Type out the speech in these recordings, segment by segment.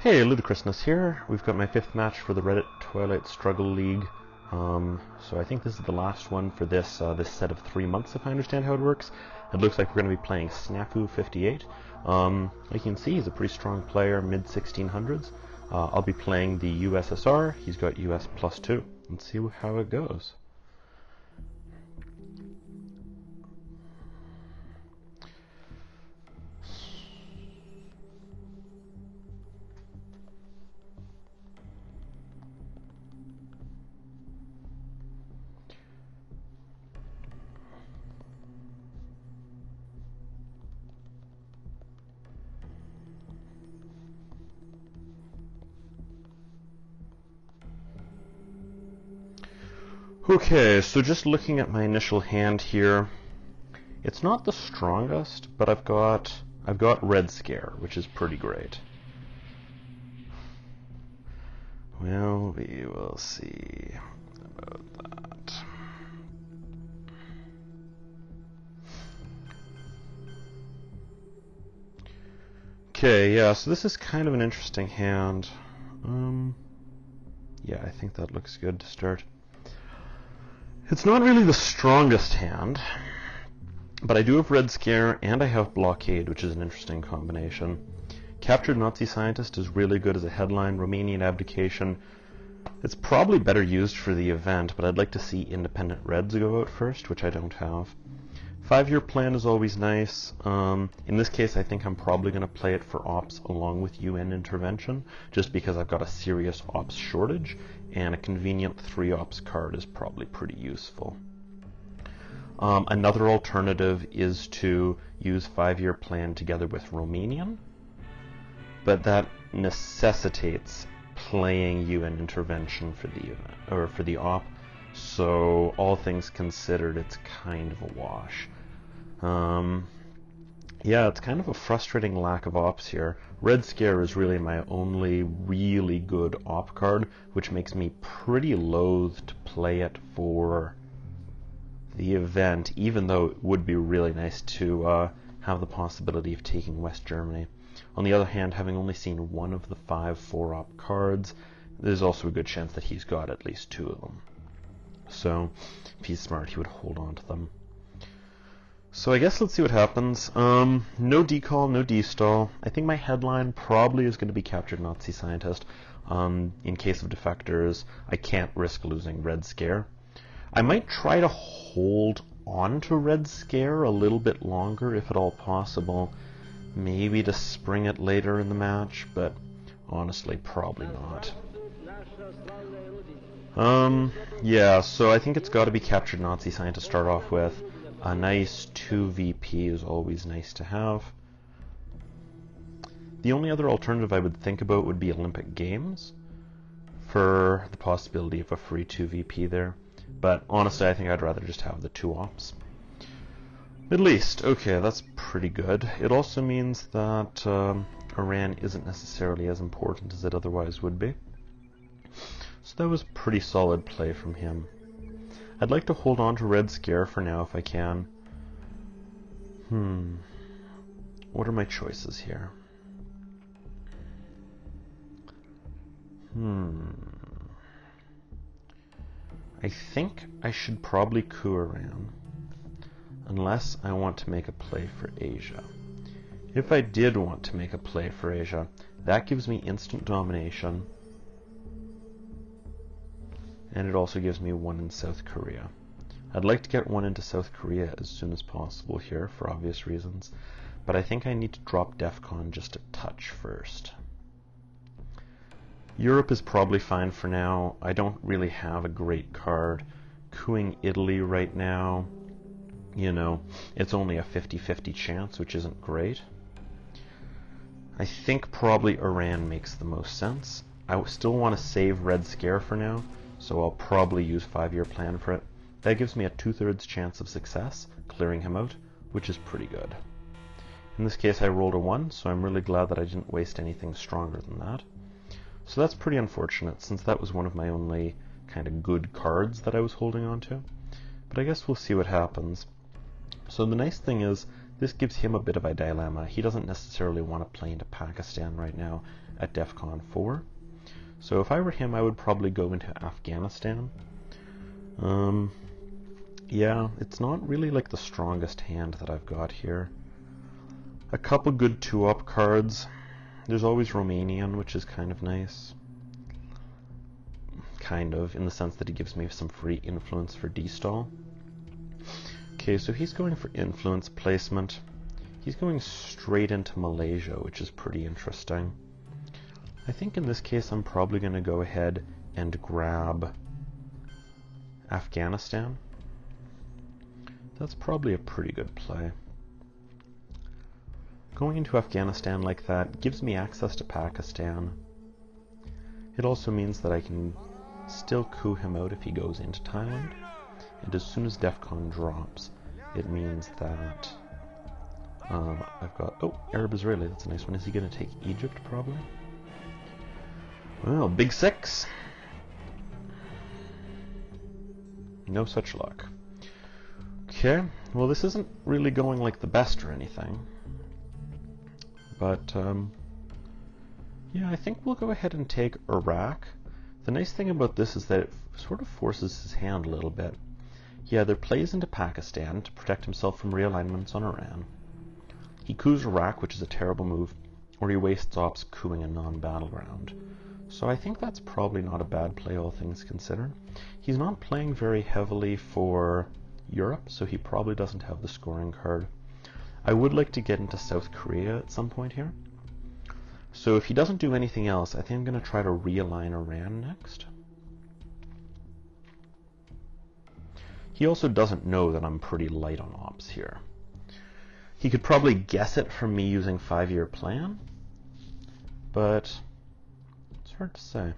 Hey, Ludicrousness here. We've got my 5th match for the Reddit Twilight Struggle League. So I think this is the last one for this this set of 3 months, if I understand how it works. It looks like we're going to be playing Snafu58. Like you can see, he's a pretty strong player, mid-1600s. I'll be playing the USSR. He's got US+2. Let's see how it goes. Okay, so just looking at my initial hand here, it's not the strongest, but I've got Red Scare, which is pretty great. Well, we will see about that. Okay, yeah, so this is kind of an interesting hand. Yeah, I think that looks good to start. It's not really the strongest hand, but I do have Red Scare and I have Blockade, which is an interesting combination. Captured Nazi Scientist is really good as a headline. Romanian Abdication, it's probably better used for the event, but I'd like to see Independent Reds go out first, which I don't have. 5-year plan is always nice. In this case, I think I'm probably going to play it for ops along with UN intervention, just because I've got a serious ops shortage, and a convenient 3 ops card is probably pretty useful. Another alternative is to use 5-year plan together with Romanian, but that necessitates playing UN intervention for the event, or for the op. So all things considered, it's kind of a wash. Yeah, it's kind of a frustrating lack of ops here. Red Scare is really my only really good op card, which makes me pretty loath to play it for the event, even though it would be really nice to have the possibility of taking West Germany. On the other hand, having only seen one of the 5 4-op cards, there's also a good chance that he's got at least 2 of them. So, if he's smart, he would hold on to them. So I guess let's see what happens. No decall, no destall. I think my headline probably is going to be Captured Nazi Scientist. In case of defectors, I can't risk losing Red Scare. I might try to hold on to Red Scare a little bit longer, if at all possible. Maybe to spring it later in the match, but honestly, probably not. Yeah, so I think it's got to be Captured Nazi Scientist to start off with. A nice 2 VP is always nice to have. The only other alternative I would think about would be Olympic Games, for the possibility of a free 2 VP there. But honestly, I think I'd rather just have the 2 ops. Middle East, okay, that's pretty good. It also means that Iran isn't necessarily as important as it otherwise would be. So that was pretty solid play from him. I'd like to hold on to Red Scare for now if I can. What are my choices here? I think I should probably coup Iran, unless I want to make a play for Asia. If I did want to make a play for Asia, that gives me instant domination, and it also gives me 1 in South Korea. I'd like to get 1 into South Korea as soon as possible here, for obvious reasons, but I think I need to drop DEFCON just a touch first. Europe is probably fine for now. I don't really have a great card. Couing Italy right now, you know, it's only a 50-50 chance, which isn't great. I think probably Iran makes the most sense. I still want to save Red Scare for now, so I'll probably use 5-year plan for it. That gives me a 2/3 chance of success, clearing him out, which is pretty good. In this case I rolled a 1, so I'm really glad that I didn't waste anything stronger than that. So that's pretty unfortunate, since that was one of my only kind of good cards that I was holding on to. But I guess we'll see what happens. So the nice thing is, this gives him a bit of a dilemma. He doesn't necessarily want to play into Pakistan right now at DEFCON 4. So if I were him, I would probably go into Afghanistan. Yeah, it's not really like the strongest hand that I've got here. A couple good 2-up cards. There's always Romanian, which is kind of nice. Kind of, in the sense that he gives me some free influence for D-stall. Okay, so he's going for influence placement. He's going straight into Malaysia, which is pretty interesting. I think in this case I'm probably going to go ahead and grab Afghanistan. That's probably a pretty good play. Going into Afghanistan like that gives me access to Pakistan. It also means that I can still coup him out if he goes into Thailand. And as soon as DEFCON drops, it means that I've got... Oh, Arab-Israeli, that's a nice one. Is he going to take Egypt, probably? Well, big 6. No such luck. Okay, well this isn't really going like the best or anything. But, yeah, I think we'll go ahead and take Iraq. The nice thing about this is that it sort of forces his hand a little bit. He either plays into Pakistan to protect himself from realignments on Iran, he coups Iraq, which is a terrible move, or he wastes ops coupping a non-battleground. So I think that's probably not a bad play, all things considered. He's not playing very heavily for Europe, so he probably doesn't have the scoring card. I would like to get into South Korea at some point here. So if he doesn't do anything else, I think I'm going to try to realign Iran next. He also doesn't know that I'm pretty light on ops here. He could probably guess it from me using 5-year plan, but it's hard to say.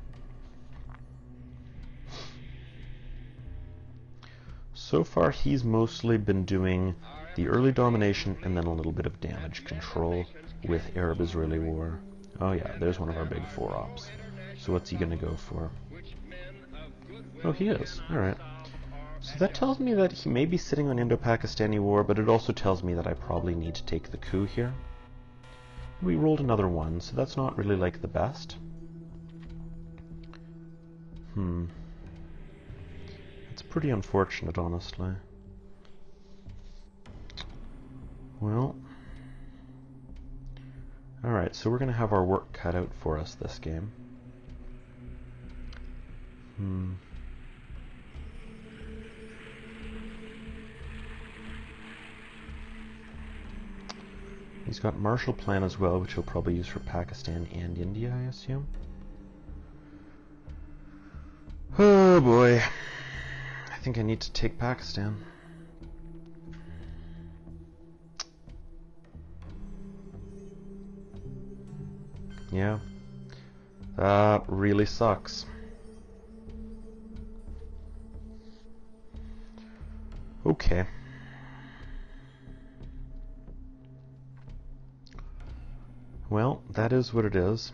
So far he's mostly been doing the early domination and then a little bit of damage control with Arab-Israeli war. Oh yeah, there's one of our big 4-ops. So what's he going to go for? Oh, he is. Alright. So that tells me that he may be sitting on Indo-Pakistani war, but it also tells me that I probably need to take the coup here. We rolled another 1, so that's not really like the best. It's pretty unfortunate, honestly. Well, alright, so we're going to have our work cut out for us this game. He's got Marshall Plan as well, which he'll probably use for Pakistan and India, I assume. Oh boy. I think I need to take Pakistan. Yeah. That really sucks. Okay. Well, that is what it is.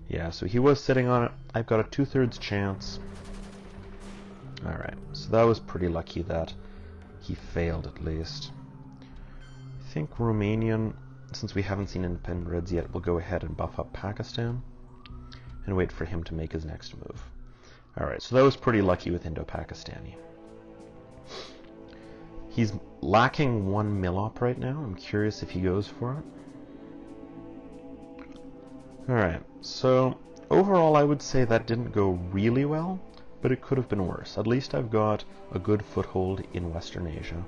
Yeah, so he was sitting on it. I've got a 2/3 chance. Alright, so that was pretty lucky that he failed at least. I think Romanian, since we haven't seen independent Reds yet, we'll go ahead and buff up Pakistan and wait for him to make his next move. Alright, so that was pretty lucky with Indo-Pakistani. He's lacking 1 Millop right now. I'm curious if he goes for it. Alright, so overall I would say that didn't go really well, but it could have been worse. At least I've got a good foothold in Western Asia.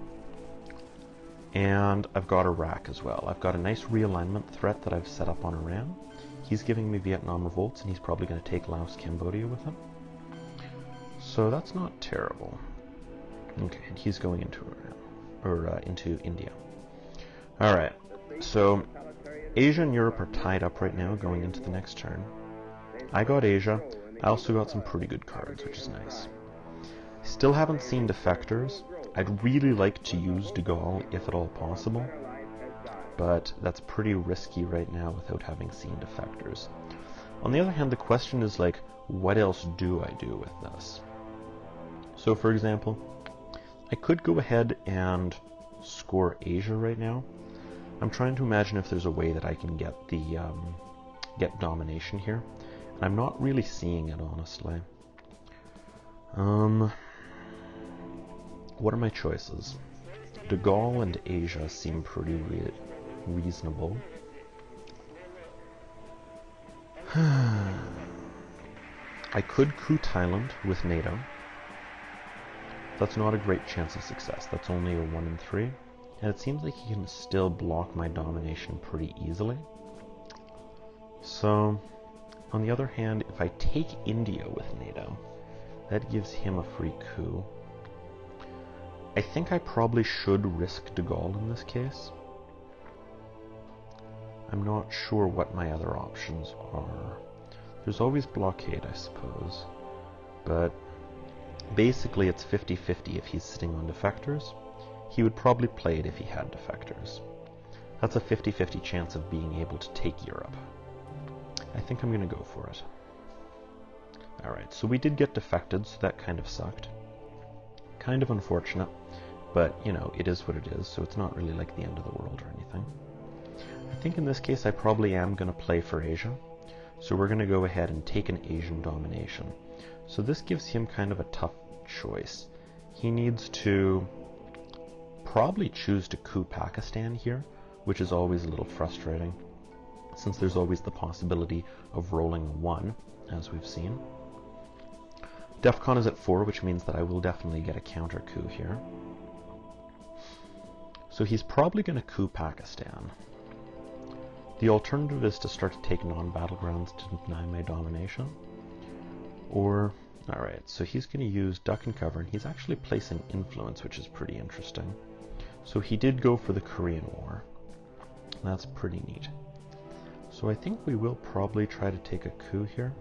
And I've got Iraq as well. I've got a nice realignment threat that I've set up on Iran. He's giving me Vietnam revolts, and he's probably going to take Laos, Cambodia with him. So that's not terrible. Okay, and he's going into Iran, or into India. Alright, so Asia and Europe are tied up right now going into the next turn. I got Asia. I also got some pretty good cards, which is nice. Still haven't seen defectors. I'd really like to use De Gaulle if at all possible, but that's pretty risky right now without having seen defectors. On the other hand, the question is like, what else do I do with this? So for example, I could go ahead and score Asia right now. I'm trying to imagine if there's a way that I can get the get domination here. And I'm not really seeing it, honestly. What are my choices? De Gaulle and Asia seem pretty reasonable. I could coup Thailand with NATO. That's not a great chance of success. That's only a 1 in 3. And it seems like he can still block my domination pretty easily. So, on the other hand, if I take India with NATO, that gives him a free coup. I think I probably should risk de Gaulle in this case. I'm not sure what my other options are. There's always blockade, I suppose. But basically it's 50-50 if he's sitting on defectors. He would probably play it if he had defectors. That's a 50-50 chance of being able to take Europe. I think I'm going to go for it. Alright, so we did get defected, so that kind of sucked. Kind of unfortunate, but, you know, it is what it is, so it's not really like the end of the world or anything. I think in this case I probably am going to play for Asia, so we're going to go ahead and take an Asian domination. So this gives him kind of a tough choice. He needs to probably choose to coup Pakistan here, which is always a little frustrating, since there's always the possibility of rolling a 1, as we've seen. DEFCON is at 4, which means that I will definitely get a counter coup here. So he's probably going to coup Pakistan. The alternative is to start to take non-battlegrounds to deny my domination. Or, alright, so he's going to use duck and cover, and he's actually placing influence, which is pretty interesting. So he did go for the Korean War. That's pretty neat. So I think we will probably try to take a coup here.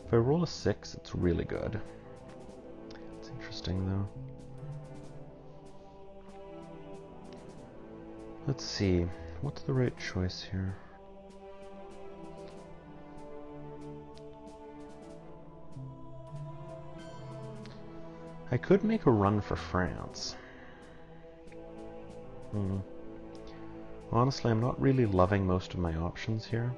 If I roll a 6, it's really good. It's interesting though. Let's see, what's the right choice here? I could make a run for France. Honestly, I'm not really loving most of my options here.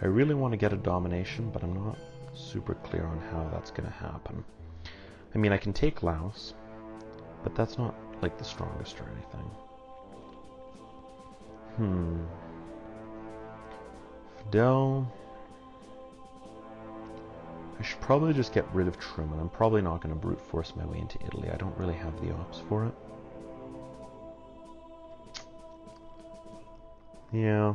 I really want to get a domination, but I'm not super clear on how that's going to happen. I mean, I can take Laos, but that's not like the strongest or anything. Fidel. I should probably just get rid of Truman. I'm probably not going to brute force my way into Italy. I don't really have the ops for it. Yeah.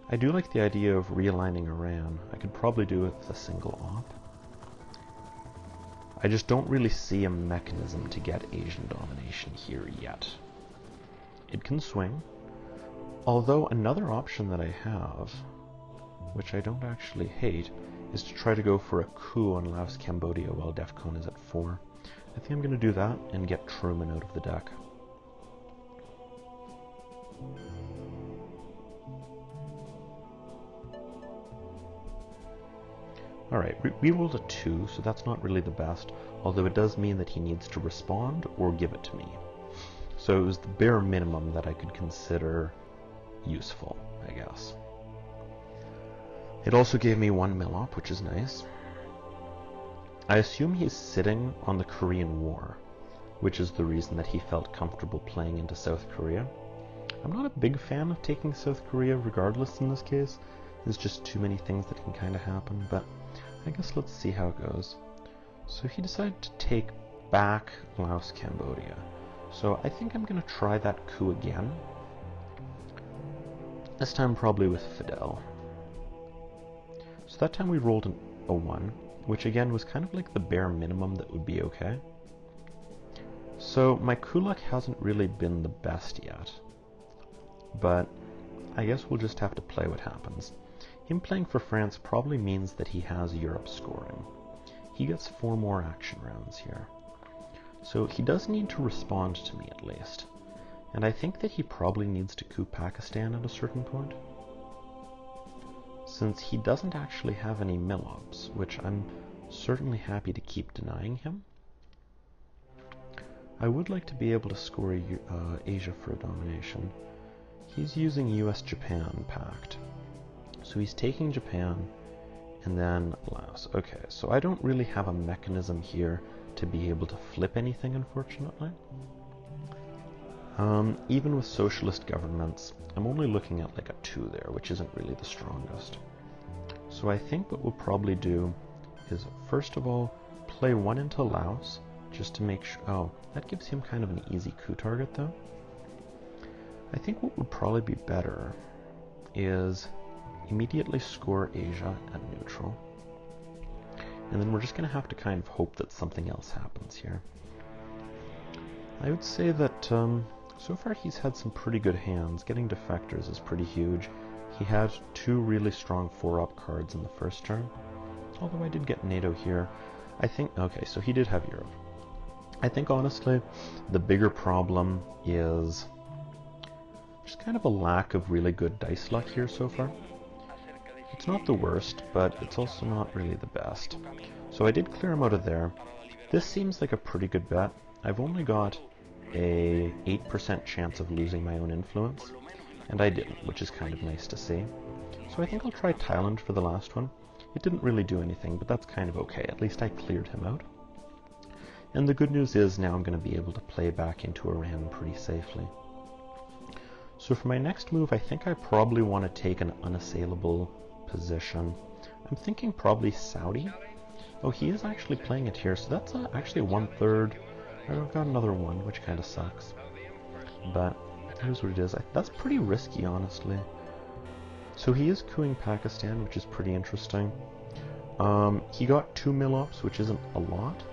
I do like the idea of realigning Iran. I could probably do it with a single op. I just don't really see a mechanism to get Asian domination here yet. It can swing. Although another option that I have, which I don't actually hate, is to try to go for a coup on Laos, Cambodia while DEFCON is at 4. I think I'm going to do that and get Truman out of the deck. Alright, we rolled a 2, so that's not really the best, although it does mean that he needs to respond or give it to me. So it was the bare minimum that I could consider useful, I guess. It also gave me 1 mil-op, which is nice. I assume he's sitting on the Korean War, which is the reason that he felt comfortable playing into South Korea. I'm not a big fan of taking South Korea regardless in this case. There's just too many things that can kind of happen, but I guess let's see how it goes. So he decided to take back Laos, Cambodia. So I think I'm going to try that coup again. This time probably with Fidel. So that time we rolled a 1, which again was kind of like the bare minimum that would be okay. So my coup luck hasn't really been the best yet. But I guess we'll just have to play what happens. Him playing for France probably means that he has Europe scoring. He gets 4 more action rounds here. So he does need to respond to me at least. And I think that he probably needs to coup Pakistan at a certain point, since he doesn't actually have any mil-ops, which I'm certainly happy to keep denying him. I would like to be able to score Asia for a domination. He's using US-Japan pact. So he's taking Japan and then Laos. Okay, so I don't really have a mechanism here to be able to flip anything, unfortunately. Even with socialist governments, I'm only looking at like a 2 there, which isn't really the strongest. So I think what we'll probably do is, first of all, play 1 into Laos, just to make sure. Oh, that gives him kind of an easy coup target, though. I think what would probably be better is immediately score Asia at neutral. And then we're just going to have to kind of hope that something else happens here. I would say that so far he's had some pretty good hands. Getting defectors is pretty huge. He had 2 really strong 4-up cards in the first turn. Although I did get NATO here. I think, okay, so he did have Europe. I think honestly, the bigger problem is just kind of a lack of really good dice luck here so far. It's not the worst, but it's also not really the best. So I did clear him out of there. This seems like a pretty good bet. I've only got a 8% chance of losing my own influence, and I didn't, which is kind of nice to see. So I think I'll try Thailand for the last one. It didn't really do anything, but that's kind of okay. At least I cleared him out. And the good news is now I'm going to be able to play back into Iran pretty safely. So for my next move, I think I probably want to take an unassailable position. I'm thinking probably Saudi. Oh, he is actually playing it here, so that's actually 1/3. I've got another 1, which kind of sucks. But here's what it is. That's pretty risky, honestly. So he is coupping Pakistan, which is pretty interesting. He got 2 mil-ops, which isn't a lot.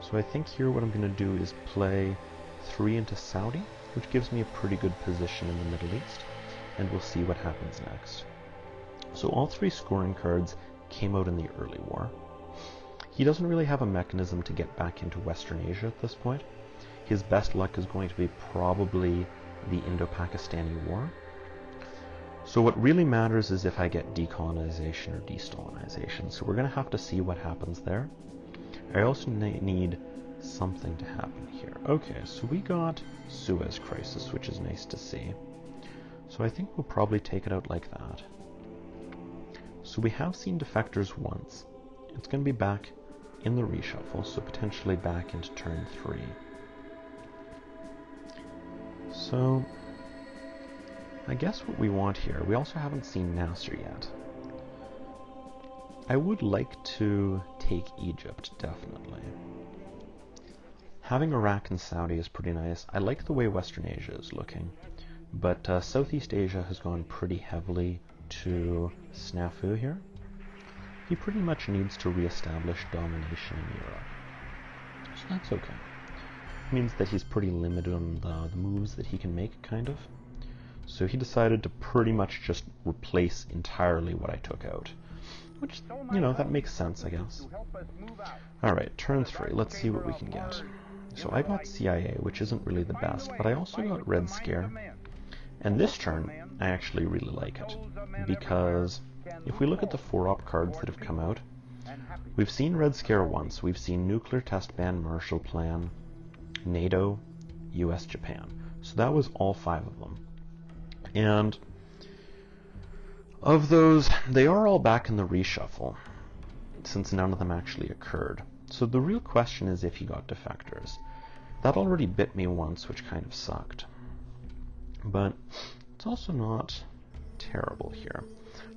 So I think here what I'm going to do is play 3 into Saudi, which gives me a pretty good position in the Middle East, and we'll see what happens next. So all 3 scoring cards came out in the early war. He doesn't really have a mechanism to get back into Western Asia at this point. His best luck is going to be probably the Indo-Pakistani War. So what really matters is if I get decolonization or de-Stalinization. So we're going to have to see what happens there. I also need something to happen here. Okay, so we got Suez Crisis, which is nice to see. So I think we'll probably take it out like that. So we have seen defectors once. It's going to be back in the reshuffle, so potentially back into turn 3. So I guess what we want here, we also haven't seen Nasser yet. I would like to take Egypt, definitely. Having Iraq and Saudi is pretty nice. I like the way Western Asia is looking, but Southeast Asia has gone pretty heavily to Snafu here. He pretty much needs to reestablish domination in Europe, so that's okay. It means that he's pretty limited on the moves that he can make, kind of. So he decided to pretty much just replace entirely what I took out. Which, you know, that makes sense, I guess. Alright, turn 3. Let's see what we can get. So I got CIA, which isn't really the best, but I also got Red Scare. And this turn, I actually really like it. Because if we look at the 4-op cards that have come out, we've seen Red Scare once. We've seen Nuclear Test Ban, Marshall Plan, NATO, US, Japan. So that was all 5 of them. And of those, they are all back in the reshuffle, since none of them actually occurred. So the real question is if he got defectors. That already bit me once, which kind of sucked. But it's also not terrible here.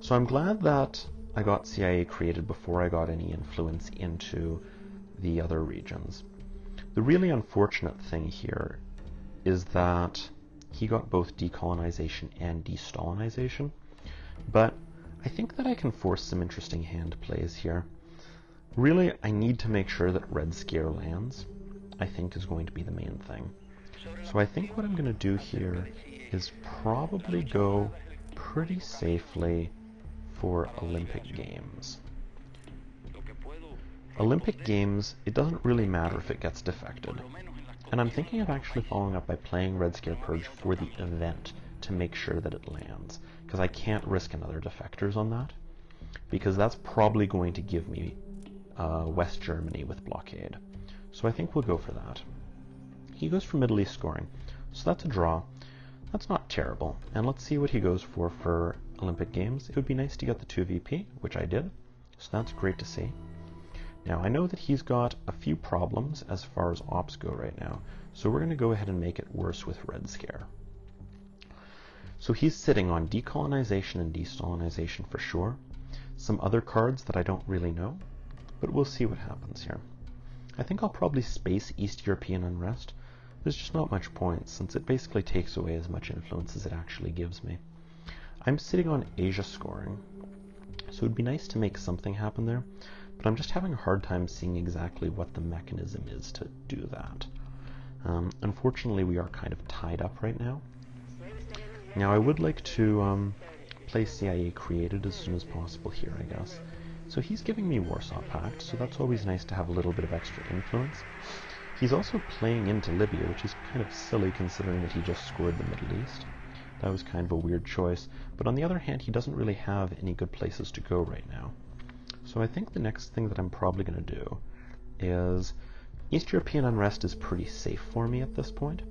So I'm glad that I got CIA created before I got any influence into the other regions. The really unfortunate thing here is that he got both decolonization and de-Stalinization. But I think that I can force some interesting hand plays here. Really, I need to make sure that Red Scare lands, I think is going to be the main thing. So I think what I'm going to do here is probably go pretty safely for Olympic Games. Olympic Games, it doesn't really matter if it gets defected. And I'm thinking of actually following up by playing Red Scare Purge for the event to make sure that it lands. Because I can't risk another defectors on that. Because that's probably going to give me West Germany with blockade. So I think we'll go for that. He goes for Middle East scoring. So that's a draw. That's not terrible. And let's see what he goes for Olympic Games. It would be nice to get the 2 VP, which I did. So that's great to see. Now, I know that he's got a few problems as far as ops go right now. So we're going to go ahead and make it worse with Red Scare. So he's sitting on decolonization and destalinisation for sure. Some other cards that I don't really know, but we'll see what happens here. I think I'll probably space East European unrest. There's just not much point, since it basically takes away as much influence as it actually gives me. I'm sitting on Asia scoring, so it would be nice to make something happen there, but I'm just having a hard time seeing exactly what the mechanism is to do that. Unfortunately, we are kind of tied up right now. Now, I would like to play CIA created as soon as possible here, I guess. So he's giving me Warsaw Pact, so that's always nice to have a little bit of extra influence. He's also playing into Libya, which is kind of silly considering that he just scored the Middle East. That was kind of a weird choice, but on the other hand, he doesn't really have any good places to go right now. So I think the next thing that I'm probably going to do is East European unrest is pretty safe for me at this point.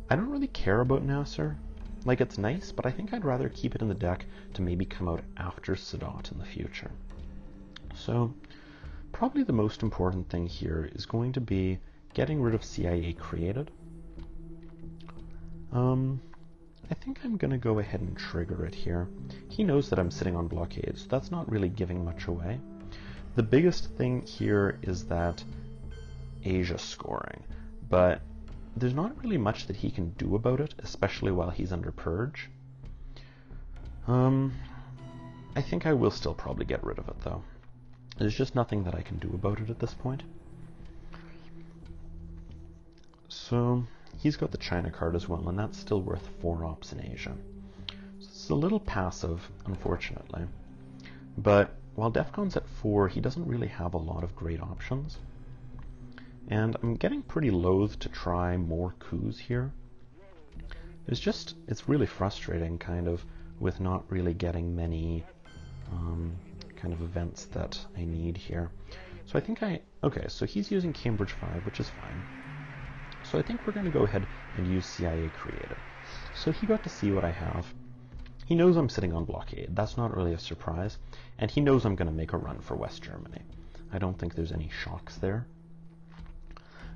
I don't really care about Nasser. Like, it's nice, but I think I'd rather keep it in the deck to maybe come out after Sadat in the future. So, probably the most important thing here is going to be getting rid of CIA created. I think I'm going to go ahead and trigger it here. He knows that I'm sitting on blockade, so that's not really giving much away. The biggest thing here is that Asia scoring, but there's not really much that he can do about it, especially while he's under purge. I think I will still probably get rid of it, though. There's just nothing that I can do about it at this point. So he's got the China card as well, and that's still worth 4 ops in Asia. So it's a little passive, unfortunately. But while DEFCON's at 4, he doesn't really have a lot of great options. And I'm getting pretty loath to try more coups here. It's really frustrating, kind of, with not really getting many kind of events that I need here. So I think okay, so he's using Cambridge 5, which is fine. So I think we're going to go ahead and use CIA created. So he got to see what I have. He knows I'm sitting on blockade. That's not really a surprise. And he knows I'm going to make a run for West Germany. I don't think there's any shocks there.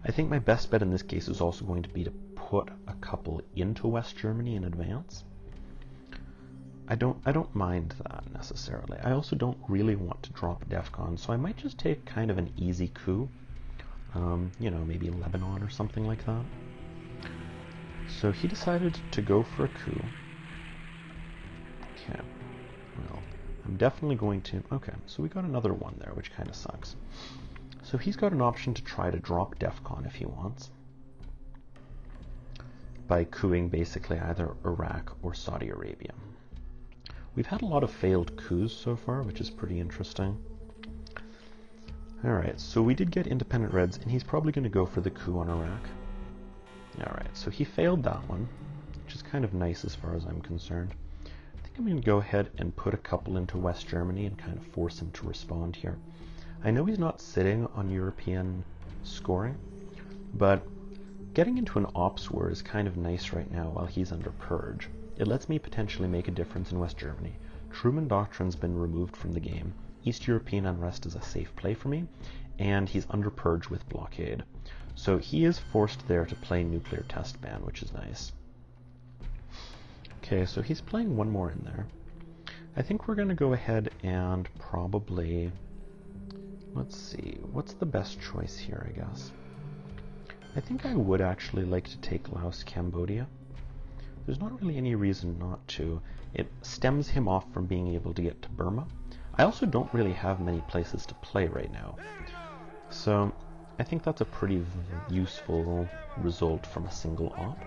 I think my best bet in this case is also going to be to put a couple into West Germany in advance. I don't mind that necessarily. I also don't really want to drop DEFCON, so I might just take kind of an easy coup. You know, maybe Lebanon or something like that. So he decided to go for a coup. Okay, well, I'm definitely going to... Okay, so we got another one there, which kind of sucks. So he's got an option to try to drop DEFCON if he wants, by coupping basically either Iraq or Saudi Arabia. We've had a lot of failed coups so far, which is pretty interesting. Alright, so we did get independent Reds, and he's probably going to go for the coup on Iraq. Alright, so he failed that one, which is kind of nice as far as I'm concerned. I think I'm going to go ahead and put a couple into West Germany and kind of force him to respond here. I know he's not sitting on European scoring, but getting into an ops war is kind of nice right now while he's under purge. It lets me potentially make a difference in West Germany. Truman Doctrine's been removed from the game. East European unrest is a safe play for me, and he's under purge with blockade. So he is forced there to play nuclear test ban, which is nice. Okay, so he's playing one more in there. I think we're going to go ahead and probably... Let's see, what's the best choice here, I guess? I think I would actually like to take Laos, Cambodia. There's not really any reason not to. It stems him off from being able to get to Burma. I also don't really have many places to play right now. So I think that's a pretty useful result from a single op.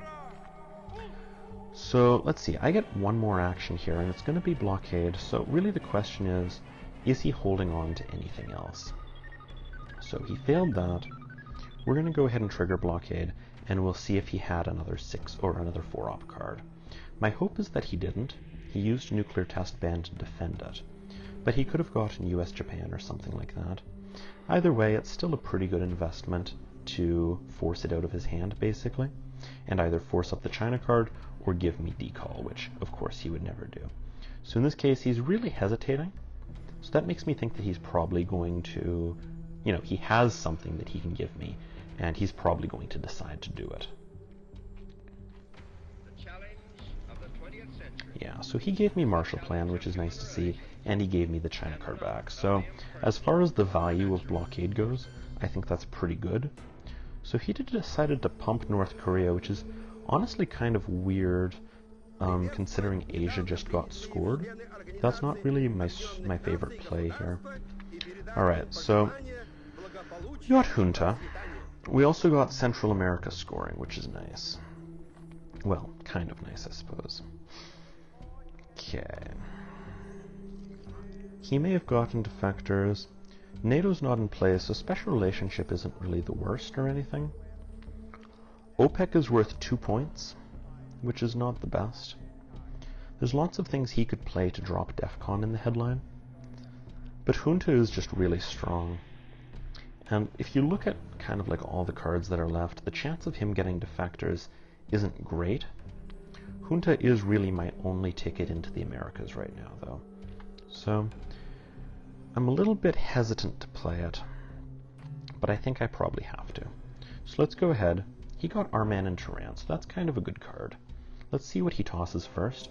So let's see, I get one more action here, and it's going to be blockade. So really the question is he holding on to anything else? So he failed that. We're going to go ahead and trigger blockade, and we'll see if he had another 6 or another 4 op card. My hope is that he didn't. He used nuclear test ban to defend it. But he could have gotten US Japan or something like that. Either way, it's still a pretty good investment to force it out of his hand, basically, and either force up the China card or give me decall, which, of course, he would never do. So in this case, he's really hesitating, so that makes me think that he's probably going to, he has something that he can give me, and he's probably going to decide to do it. The challenge of the 20th century. Yeah, so he gave me Marshall Plan, which is nice to see, and he gave me the China card back. So as far as the value of blockade goes, I think that's pretty good. So he decided to pump North Korea, which is honestly kind of weird, considering Asia just got scored. That's not really my favorite play here. Alright, so we got Junta. We also got Central America scoring, which is nice. Well, kind of nice, I suppose. Okay. He may have gotten defectors. NATO's not in place, so special relationship isn't really the worst or anything. OPEC is worth 2 points, which is not the best. There's lots of things he could play to drop DEFCON in the headline, but Junta is just really strong. And if you look at kind of like all the cards that are left, the chance of him getting defectors isn't great. Junta is really my only ticket into the Americas right now, though. So I'm a little bit hesitant to play it, but I think I probably have to. So let's go ahead. He got Arman and Turan, so that's kind of a good card. Let's see what he tosses first.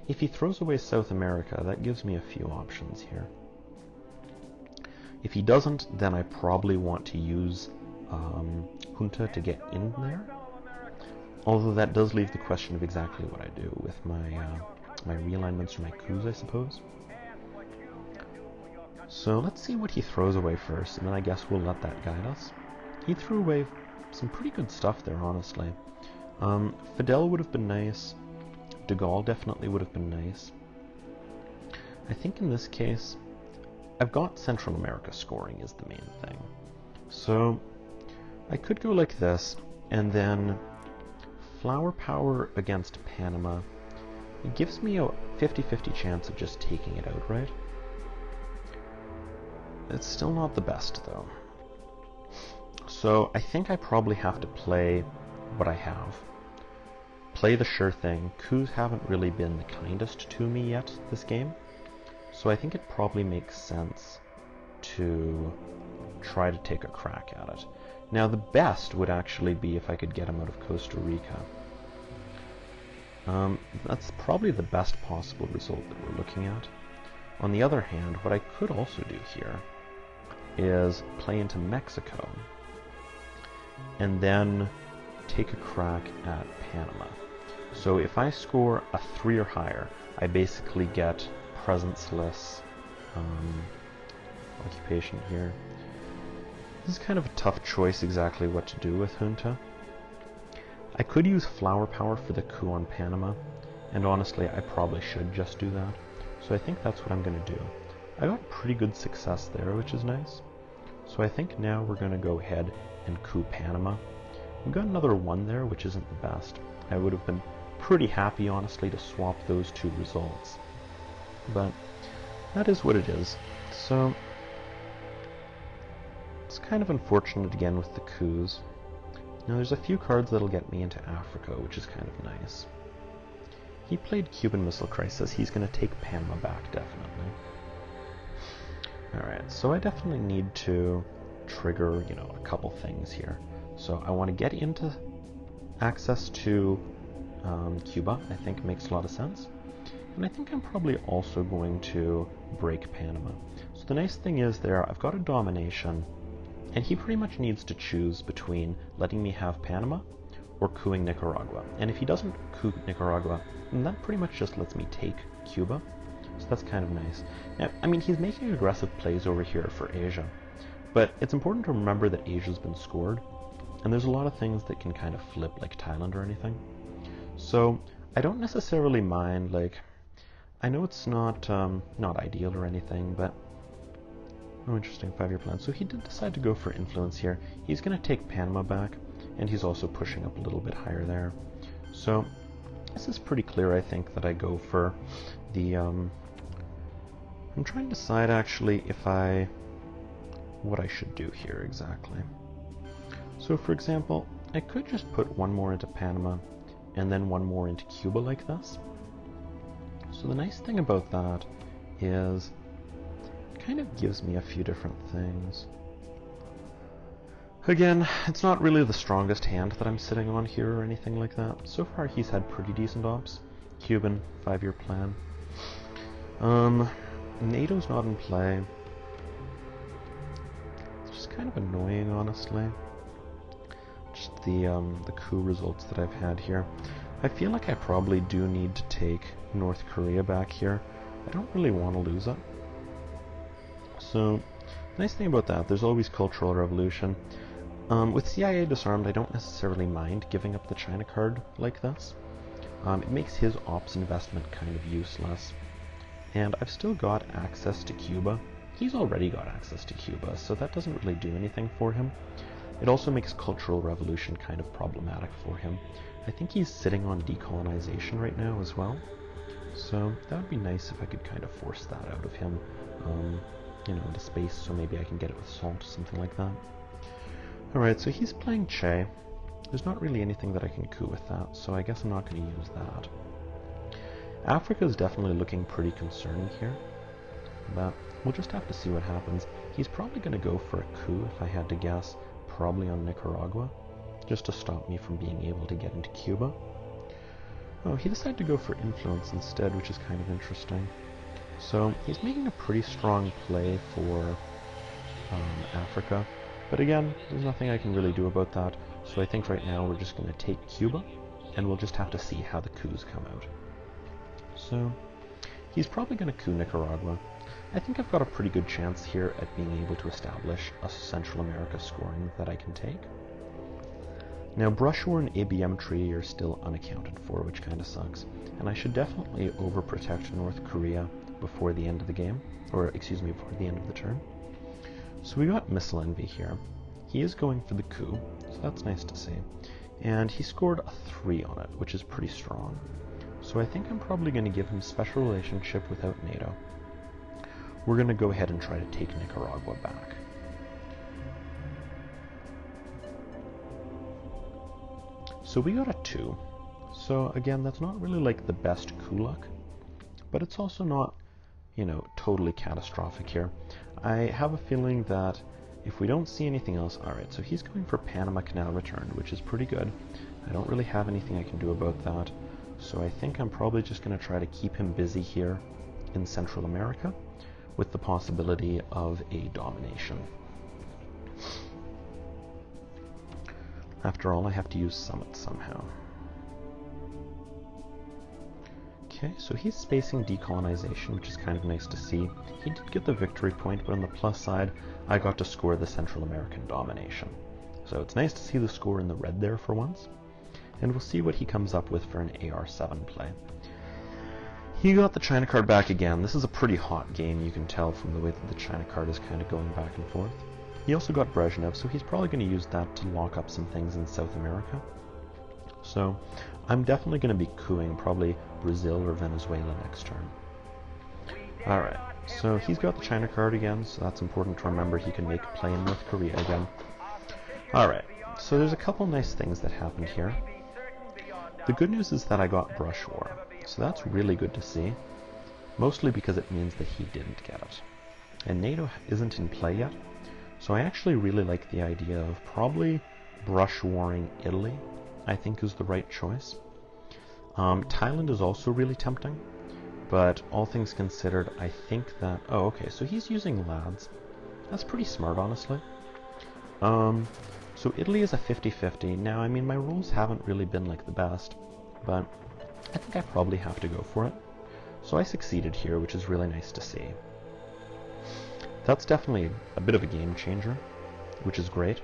If he throws away South America, that gives me a few options here. If he doesn't, then I probably want to use Junta to get in there. Although that does leave the question of exactly what I do with my realignments or my coups, I suppose. So let's see what he throws away first, and then I guess we'll let that guide us. He threw away some pretty good stuff there, honestly. Fidel would have been nice. De Gaulle definitely would have been nice. I think in this case, I've got Central America scoring is the main thing. So I could go like this, and then Flower Power against Panama. It gives me a 50-50 chance of just taking it outright. It's still not the best, though. So I think I probably have to play what I have. Play the sure thing. Coups haven't really been the kindest to me yet this game. So I think it probably makes sense to try to take a crack at it. Now the best would actually be if I could get him out of Costa Rica. That's probably the best possible result that we're looking at. On the other hand, what I could also do here is play into Mexico and then take a crack at Panama. So if I score a 3 or higher, I basically get presence-less occupation here. This is kind of a tough choice exactly what to do with Junta. I could use Flower Power for the coup on Panama, and honestly I probably should just do that. So I think that's what I'm going to do. I got pretty good success there, which is nice. So I think now we're going to go ahead and coup Panama. We got another 1 there, which isn't the best. I would have been pretty happy, honestly, to swap those 2 results. But that is what it is. So it's kind of unfortunate again with the coups. Now there's a few cards that'll get me into Africa, which is kind of nice. He played Cuban Missile Crisis. He's going to take Panama back, definitely. Alright, so I definitely need to trigger, a couple things here. So I want to get into access to Cuba, I think makes a lot of sense. And I think I'm probably also going to break Panama. So the nice thing is there, I've got a domination, and he pretty much needs to choose between letting me have Panama or coupping Nicaragua. And if he doesn't coup Nicaragua, then that pretty much just lets me take Cuba. So that's kind of nice. Now, I mean, he's making aggressive plays over here for Asia, but it's important to remember that Asia's been scored, and there's a lot of things that can kind of flip, like Thailand or anything. So I don't necessarily mind, like, I know it's not ideal or anything, but oh, interesting, 5-year plan. So he did decide to go for influence here. He's going to take Panama back, and he's also pushing up a little bit higher there. So this is pretty clear, I think, that I go for the... I'm trying to decide, actually, if I what I should do here exactly. So for example, I could just put one more into Panama and then one more into Cuba like this. So the nice thing about that is it kind of gives me a few different things. Again, it's not really the strongest hand that I'm sitting on here or anything like that. So far he's had pretty decent ops. Cuban, 5-year plan. NATO's not in play. It's just kind of annoying, honestly. Just the coup results that I've had here. I feel like I probably do need to take North Korea back here. I don't really want to lose it. So, nice thing about that, there's always cultural revolution. With CIA disarmed, I don't necessarily mind giving up the China card like this. It makes his ops investment kind of useless. And I've still got access to Cuba. He's already got access to Cuba, so that doesn't really do anything for him. It also makes cultural revolution kind of problematic for him. I think he's sitting on decolonization right now as well. So that would be nice if I could kind of force that out of him, you know, into space, so maybe I can get it with salt, something like that. Alright, so he's playing Che. There's not really anything that I can coup with that, so I guess I'm not going to use that. Africa is definitely looking pretty concerning here, but we'll just have to see what happens. He's probably going to go for a coup, if I had to guess, probably on Nicaragua, just to stop me from being able to get into Cuba. Oh, he decided to go for influence instead, which is kind of interesting. So he's making a pretty strong play for Africa, but again, there's nothing I can really do about that, so I think right now we're just going to take Cuba, and we'll just have to see how the coups come out. So, he's probably going to coup Nicaragua. I think I've got a pretty good chance here at being able to establish a Central America scoring that I can take. Now, Brush War and ABM Treaty are still unaccounted for, which kind of sucks, and I should definitely overprotect North Korea before the end of the game, or excuse me, before the end of the turn. So we got Missile Envy here. He is going for the coup, so that's nice to see. And he scored a 3 on it, which is pretty strong. So I think I'm probably going to give him special relationship without NATO. We're going to go ahead and try to take Nicaragua back. So we got a 2. So again, that's not really like the best coup luck, but it's also not, you know, totally catastrophic here. I have a feeling that if we don't see anything else... Alright, so he's going for Panama Canal returned, which is pretty good. I don't really have anything I can do about that. So I think I'm probably just going to try to keep him busy here in Central America, with the possibility of a domination. After all, I have to use Summit somehow. Okay, so he's spacing decolonization, which is kind of nice to see. He did get the victory point, but on the plus side, I got to score the Central American domination. So it's nice to see the score in the red there for once. And we'll see what he comes up with for an AR7 play. He got the China card back again. This is a pretty hot game, you can tell from the way that the China card is kind of going back and forth. He also got Brezhnev, so he's probably going to use that to lock up some things in South America. So I'm definitely going to be coupping probably Brazil or Venezuela next turn. Alright, so he's got the China card again, so that's important to remember. He can make a play in North Korea again. Alright, so there's a couple nice things that happened here. The good news is that I got Brush War, so that's really good to see, mostly because it means that he didn't get it. And NATO isn't in play yet, so I actually really like the idea of probably Brush Warring Italy, I think is the right choice. Thailand is also really tempting, but all things considered, I think that... Oh, okay, so he's using LADs. That's pretty smart, honestly. So Italy is a 50-50. Now, I mean, my rolls haven't really been like the best, but I think I probably have to go for it. So I succeeded here, which is really nice to see. That's definitely a bit of a game changer, which is great.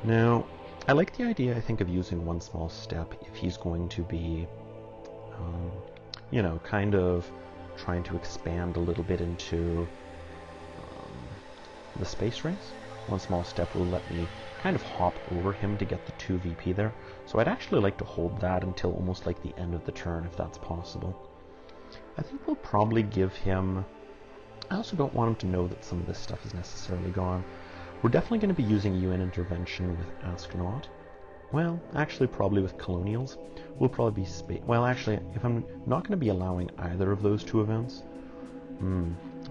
Now, I like the idea, I think, of using one small step if he's going to be, you know, kind of trying to expand a little bit into the space race. One small step will let me kind of hop over him to get the 2 VP there. So I'd actually like to hold that until almost like the end of the turn, if that's possible. I think we'll probably give him I also don't want him to know that some of this stuff is necessarily gone. We're definitely going to be using UN intervention with Ask Not. Well, actually probably with colonials. We'll probably be well, actually, if I'm not going to be allowing either of those two events,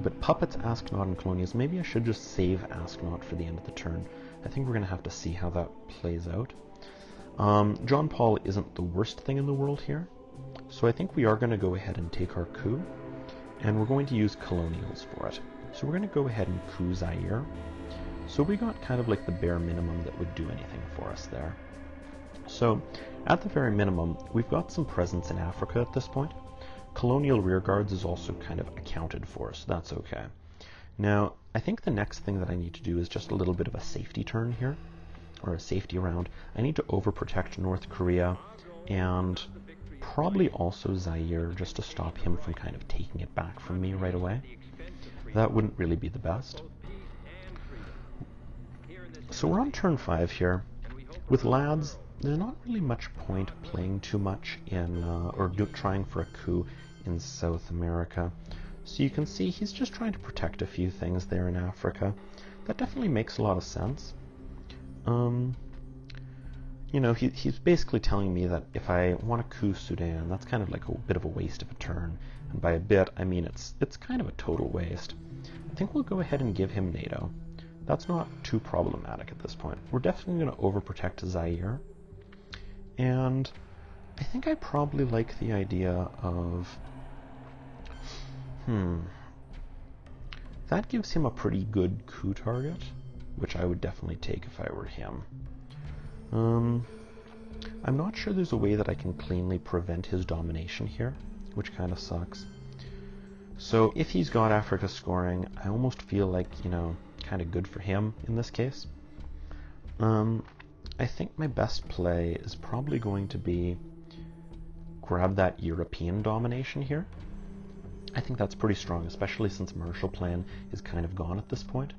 but puppets, Ask Not, and colonials, maybe I should just save Ask Not for the end of the turn. I think we're going to have to see how that plays out. John Paul isn't the worst thing in the world here, so I think we are going to go ahead and take our coup, and we're going to use colonials for it. So we're going to go ahead and coup Zaire. So we got kind of like the bare minimum that would do anything for us there. So at the very minimum, we've got some presence in Africa at this point. Colonial rearguards is also kind of accounted for, so that's okay. Now, I think the next thing that I need to do is just a little bit of a safety turn here, or a safety round. I need to overprotect North Korea and probably also Zaire, just to stop him from kind of taking it back from me right away. That wouldn't really be the best. So we're on turn 5 here. With lads, there's not really much point playing too much in, trying for a coup in South America. So you can see he's just trying to protect a few things there in Africa. That definitely makes a lot of sense. You know, he's basically telling me that if I want to coup Sudan, that's kind of like a bit of a waste of a turn. And by a bit, I mean it's kind of a total waste. I think we'll go ahead and give him NATO. That's not too problematic at this point. We're definitely going to overprotect Zaire. And I think I probably like the idea of... That gives him a pretty good coup target, which I would definitely take if I were him. I'm not sure there's a way that I can cleanly prevent his domination here, which kind of sucks. So if he's got Africa scoring, I almost feel like, you know, kind of good for him in this case. I think my best play is probably going to be grab that European domination here. I think that's pretty strong, especially since Marshall Plan is kind of gone at this point.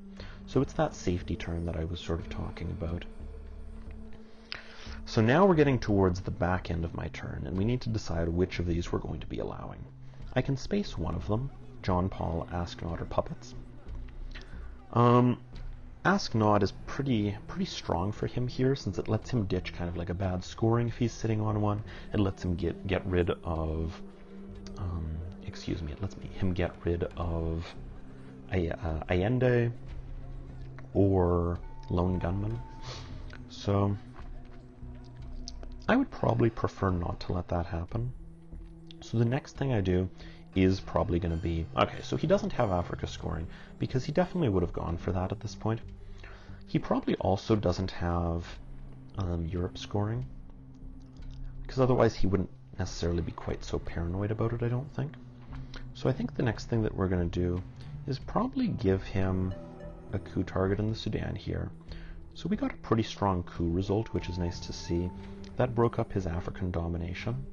So it's that safety turn that I was sort of talking about. So now we're getting towards the back end of my turn, and we need to decide which of these we're going to be allowing. I can space one of them, John Paul, Ask Not, or Puppets. Ask Not is pretty strong for him here, since it lets him ditch kind of like a bad scoring if he's sitting on one. It lets him get rid of... it lets him get rid of Allende or Lone Gunman. So I would probably prefer not to let that happen. So the next thing I do is probably going to be... Okay, so he doesn't have Africa scoring, because he definitely would have gone for that at this point. He probably also doesn't have Europe scoring, because otherwise he wouldn't necessarily be quite so paranoid about it, I don't think. So I think the next thing that we're going to do is probably give him a coup target in the Sudan here. So we got a pretty strong coup result, which is nice to see. That broke up his African domination.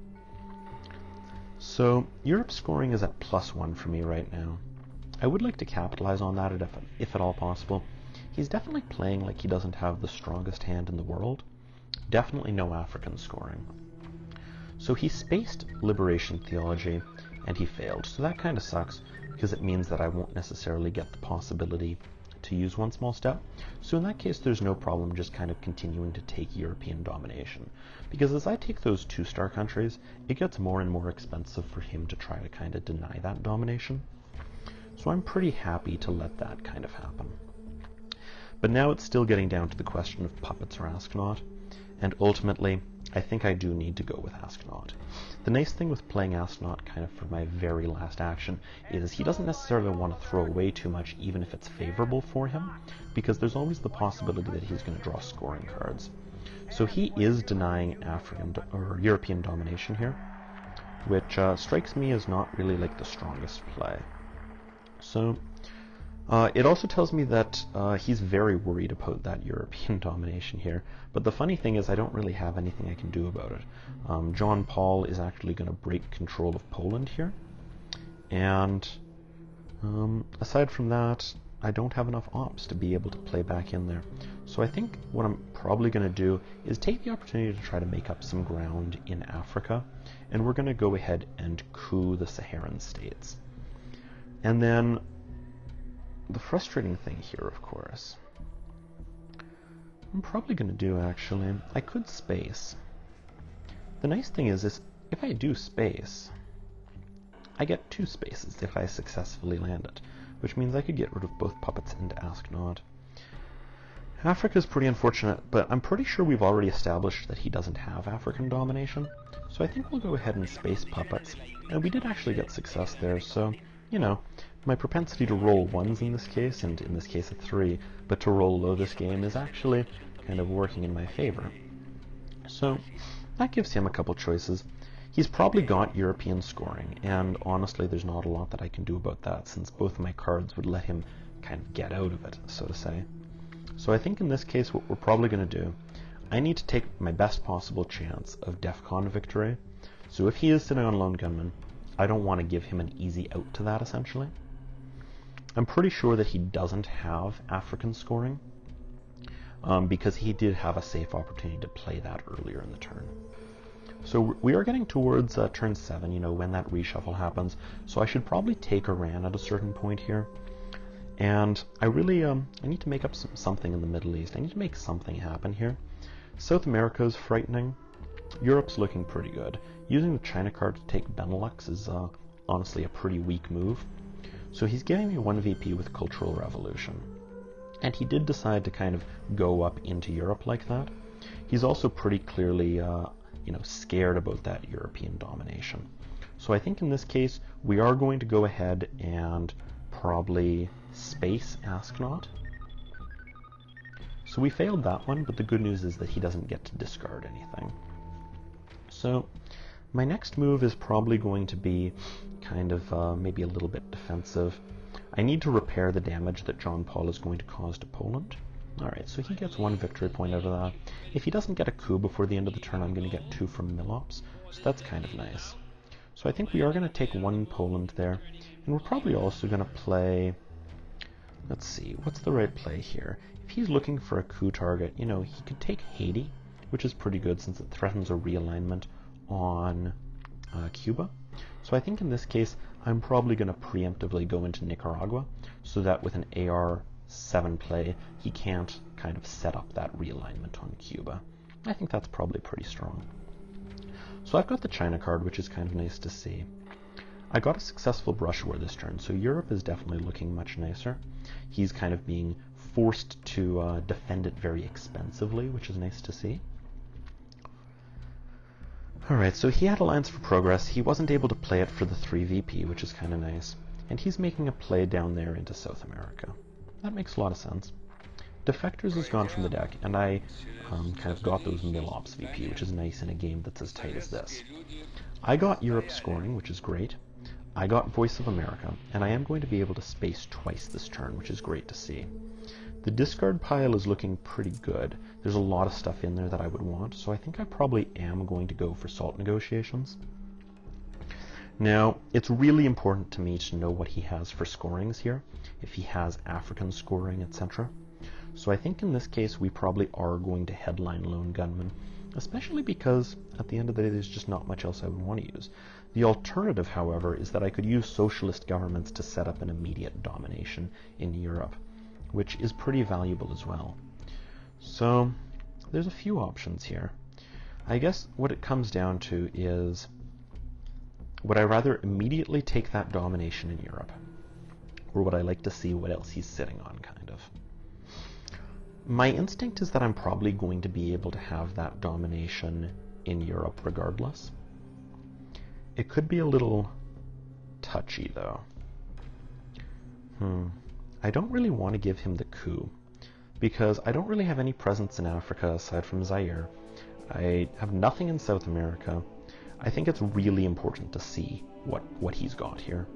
So Europe scoring is at +1 for me right now. I would like to capitalize on that if at all possible. He's definitely playing like he doesn't have the strongest hand in the world. Definitely no African scoring. So he spaced Liberation Theology, and he failed. So that kind of sucks, because it means that I won't necessarily get the possibility to use One Small Step. So in that case, there's no problem just kind of continuing to take European domination. Because as I take those 2-star countries, it gets more and more expensive for him to try to kind of deny that domination. So I'm pretty happy to let that kind of happen. But now it's still getting down to the question of Puppets or Ask Not, and ultimately, I think I do need to go with Ask Not. The nice thing with playing Ask Not kind of for my very last action is he doesn't necessarily want to throw away too much even if it's favorable for him, because there's always the possibility that he's going to draw scoring cards. So he is denying African or European domination here, which strikes me as not really like the strongest play. So it also tells me that he's very worried about that European domination here. But the funny thing is I don't really have anything I can do about it. John Paul is actually going to break control of Poland here. And aside from that, I don't have enough ops to be able to play back in there. So I think what I'm probably going to do is take the opportunity to try to make up some ground in Africa. And we're going to go ahead and coup the Saharan states. And then the frustrating thing here, of course, I'm probably going to do, actually, I could space. The nice thing is if I do space, I get 2 spaces if I successfully land it, which means I could get rid of both puppets and Ask Not. Africa's pretty unfortunate, but I'm pretty sure we've already established that he doesn't have African domination, so I think we'll go ahead and space puppets. And we did actually get success there, so, you know, my propensity to roll 1s in this case, and in this case a 3, but to roll low this game is actually kind of working in my favor. So, that gives him a couple choices. He's probably got European scoring, and honestly there's not a lot that I can do about that, since both of my cards would let him kind of get out of it, so to say. So I think in this case what we're probably going to do, I need to take my best possible chance of DEFCON victory. So if he is sitting on Lone Gunman, I don't want to give him an easy out to that, essentially. I'm pretty sure that he doesn't have African scoring, because he did have a safe opportunity to play that earlier in the turn. So we are getting towards turn 7, you know, when that reshuffle happens, so I should probably take Iran at a certain point here. And I really, I need to make up something in the Middle East. I need to make something happen here. South America is frightening. Europe's looking pretty good. Using the China card to take Benelux is honestly a pretty weak move. So he's giving me 1 VP with Cultural Revolution. And he did decide to kind of go up into Europe like that. He's also pretty clearly, you know, scared about that European domination. So I think in this case, we are going to go ahead and probably space Ask Not. So we failed that one, but the good news is that he doesn't get to discard anything. So my next move is probably going to be kind of maybe a little bit defensive. I need to repair the damage that John Paul is going to cause to Poland. Alright, so he gets 1 victory point out of that. If he doesn't get a coup before the end of the turn, I'm going to get 2 from Milops, so that's kind of nice. So I think we are going to take 1 Poland there, and we're probably also going to play, let's see, what's the right play here? If he's looking for a coup target, you know, he could take Haiti, which is pretty good since it threatens a realignment on Cuba. So I think in this case, I'm probably going to preemptively go into Nicaragua, so that with an AR-7 play, he can't kind of set up that realignment on Cuba. I think that's probably pretty strong. So I've got the China card, which is kind of nice to see. I got a successful brush war this turn, so Europe is definitely looking much nicer. He's kind of being forced to defend it very expensively, which is nice to see. Alright, so he had Alliance for Progress. He wasn't able to play it for the 3 VP, which is kind of nice. And he's making a play down there into South America. That makes a lot of sense. Defectors is gone from the deck, and I kind of got those Milops VP, which is nice in a game that's as tight as this. I got Europe scoring, which is great. I got Voice of America, and I am going to be able to space twice this turn, which is great to see. The discard pile is looking pretty good. There's a lot of stuff in there that I would want, so I think I probably am going to go for Salt Negotiations. Now, it's really important to me to know what he has for scorings here, if he has African scoring, etc. So I think in this case we probably are going to headline Lone Gunman, especially because at the end of the day there's just not much else I would want to use. The alternative, however, is that I could use socialist governments to set up an immediate domination in Europe, which is pretty valuable as well. So there's a few options here. I guess what it comes down to is, would I rather immediately take that domination in Europe, or would I like to see what else he's sitting on, kind of? My instinct is that I'm probably going to be able to have that domination in Europe regardless. It could be a little touchy, though. I don't really want to give him the coup, because I don't really have any presence in Africa aside from Zaire. I have nothing in South America. I think it's really important to see what he's got here.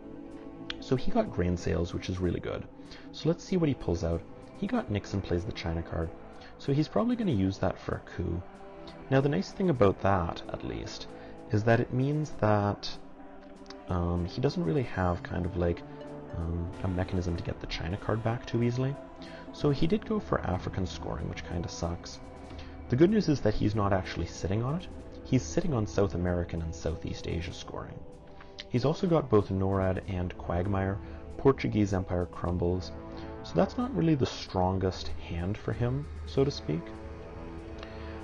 So he got grain sales, which is really good. So let's see what he pulls out. He got Nixon plays the China card, so he's probably going to use that for a coup. Now the nice thing about that, at least, is that it means that he doesn't really have kind of like a mechanism to get the China card back too easily. So he did go for African scoring, which kind of sucks. The good news is that he's not actually sitting on it. He's sitting on South American and Southeast Asia scoring. He's also got both NORAD and Quagmire. Portuguese Empire crumbles. So that's not really the strongest hand for him, so to speak.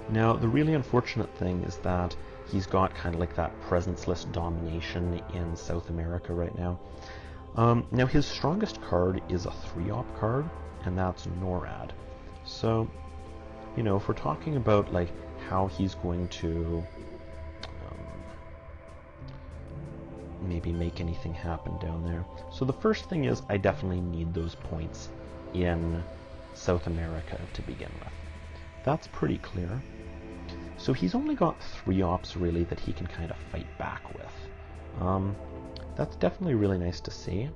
Now, the really unfortunate thing is that he's got kind of like that presence-less domination in South America right now. Now, his strongest card is a 3-op card, and that's NORAD. So, you know, if we're talking about like how he's going to maybe make anything happen down there. So the first thing is I definitely need those points in South America to begin with. That's pretty clear. So he's only got 3 ops really that he can kind of fight back with. That's definitely really nice to see.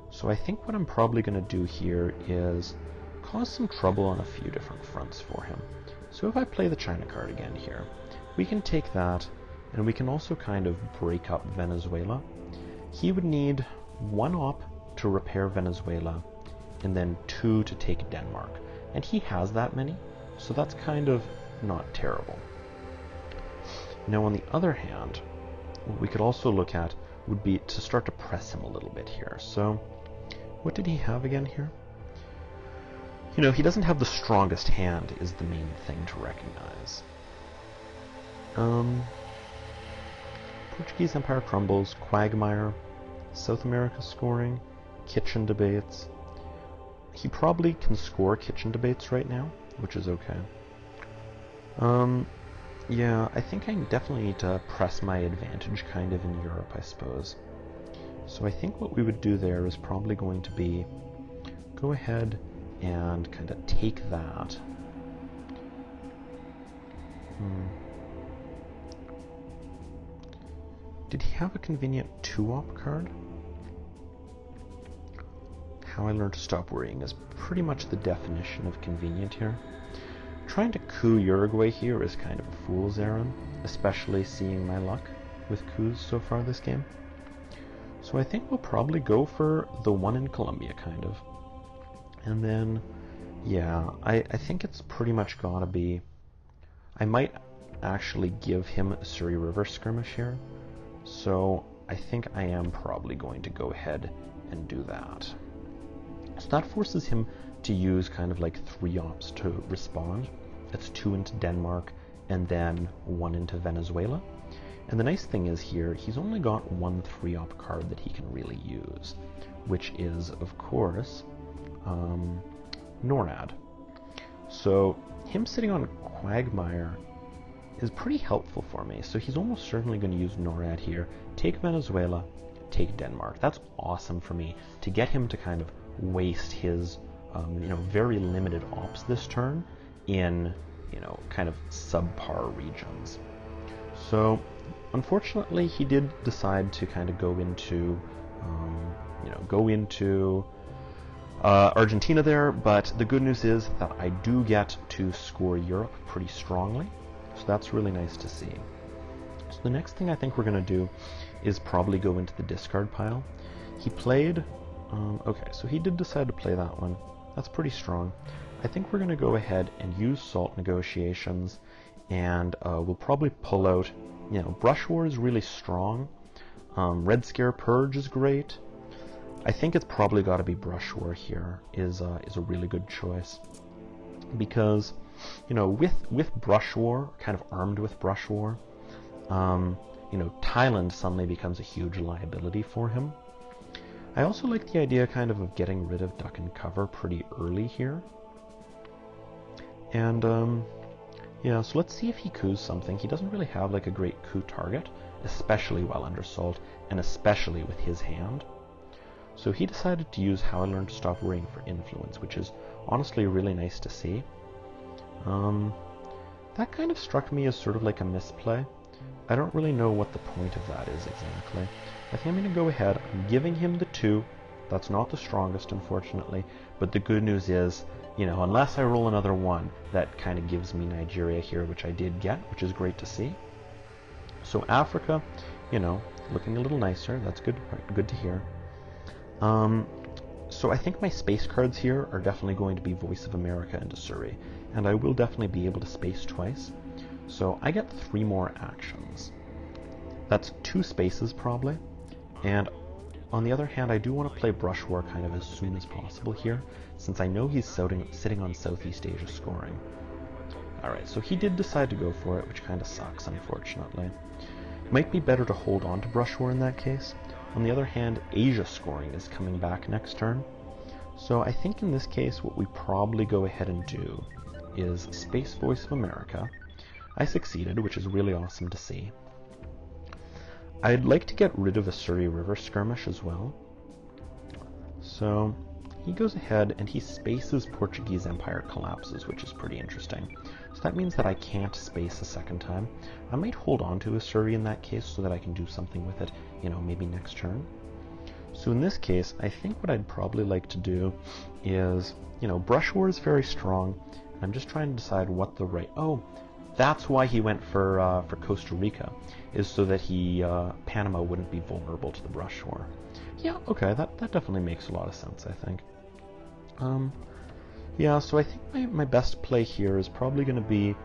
So I think what I'm probably going to do here is cause some trouble on a few different fronts for him. So if I play the China card again here, we can take that, and we can also kind of break up Venezuela. He would need 1 op to repair Venezuela, and then 2 to take Denmark. And he has that many, so that's kind of not terrible. Now on the other hand, what we could also look at would be to start to press him a little bit here. So what did he have again here? You know, he doesn't have the strongest hand is the main thing to recognize. Portuguese Empire crumbles, Quagmire, South America scoring, kitchen debates. He probably can score kitchen debates right now, which is okay. Yeah, I think I definitely need to press my advantage kind of in Europe, I suppose. So I think what we would do there is probably going to be go ahead and kind of take that. Did he have a convenient 2-op card? How I Learned to Stop Worrying is pretty much the definition of convenient here. Trying to coup Uruguay here is kind of a fool's errand, especially seeing my luck with coups so far this game. So I think we'll probably go for the one in Colombia, kind of. And then, yeah, I think it's pretty much gotta be... I might actually give him a Surrey River skirmish here. So I think I am probably going to go ahead and do that. So that forces him to use kind of like 3 ops to respond. That's 2 into Denmark and then 1 into Venezuela. And the nice thing is here, he's only got 1 3-op card that he can really use, which is, of course, NORAD. So him sitting on Quagmire is pretty helpful for me. So he's almost certainly going to use NORAD here, take Venezuela, take Denmark. That's awesome for me to get him to kind of waste his you know, very limited ops this turn in, you know, kind of subpar regions. So unfortunately he did decide to kind of go into you know, go into Argentina there, but the good news is that I do get to score Europe pretty strongly, so that's really nice to see. So the next thing I think we're going to do is probably go into the discard pile. He played, okay, so he did decide to play that one. That's pretty strong. I think we're going to go ahead and use Salt Negotiations, and we'll probably pull out, you know, Brush War is really strong. Red Scare Purge is great. I think it's probably got to be Brush War here is a really good choice, because, you know, with Brush War, kind of armed with Brush War, you know, Thailand suddenly becomes a huge liability for him. I also like the idea kind of getting rid of Duck and Cover pretty early here. And yeah, so let's see if he coups something. He doesn't really have like a great coup target, especially while under Salt, and especially with his hand. So he decided to use How I Learned to Stop Worrying for Influence, which is honestly really nice to see. That kind of struck me as sort of like a misplay. I don't really know what the point of that is exactly. I think I'm going to go ahead. I'm giving him the 2. That's not the strongest, unfortunately, but the good news is, you know, unless I roll another 1, that kind of gives me Nigeria here, which I did get, which is great to see. So Africa, you know, looking a little nicer. That's good to hear. So I think my space cards here are definitely going to be Voice of America into Surrey, and I will definitely be able to space twice. So I get 3 more actions. That's 2 spaces probably, and On the other hand, I do want to play Brush War kind of as soon as possible here, since I know he's sitting on Southeast Asia scoring. Alright, so he did decide to go for it, which kind of sucks, unfortunately. It might be better to hold on to Brush War in that case. On the other hand, Asia scoring is coming back next turn. So I think in this case what we probably go ahead and do is Space Voice of America. I succeeded, which is really awesome to see. I'd like to get rid of a Surrey River skirmish as well. So he goes ahead and he spaces Portuguese Empire collapses, which is pretty interesting. So that means that I can't space a second time. I might hold on to a Surrey in that case so that I can do something with it, you know, maybe next turn. So in this case, I think what I'd probably like to do is, you know, Brush War is very strong, and I'm just trying to decide what the right... Oh, that's why he went for Costa Rica, is so that Panama wouldn't be vulnerable to the Brush War. Yeah, okay, that definitely makes a lot of sense, I think. Yeah, so I think my best play here is probably going to be,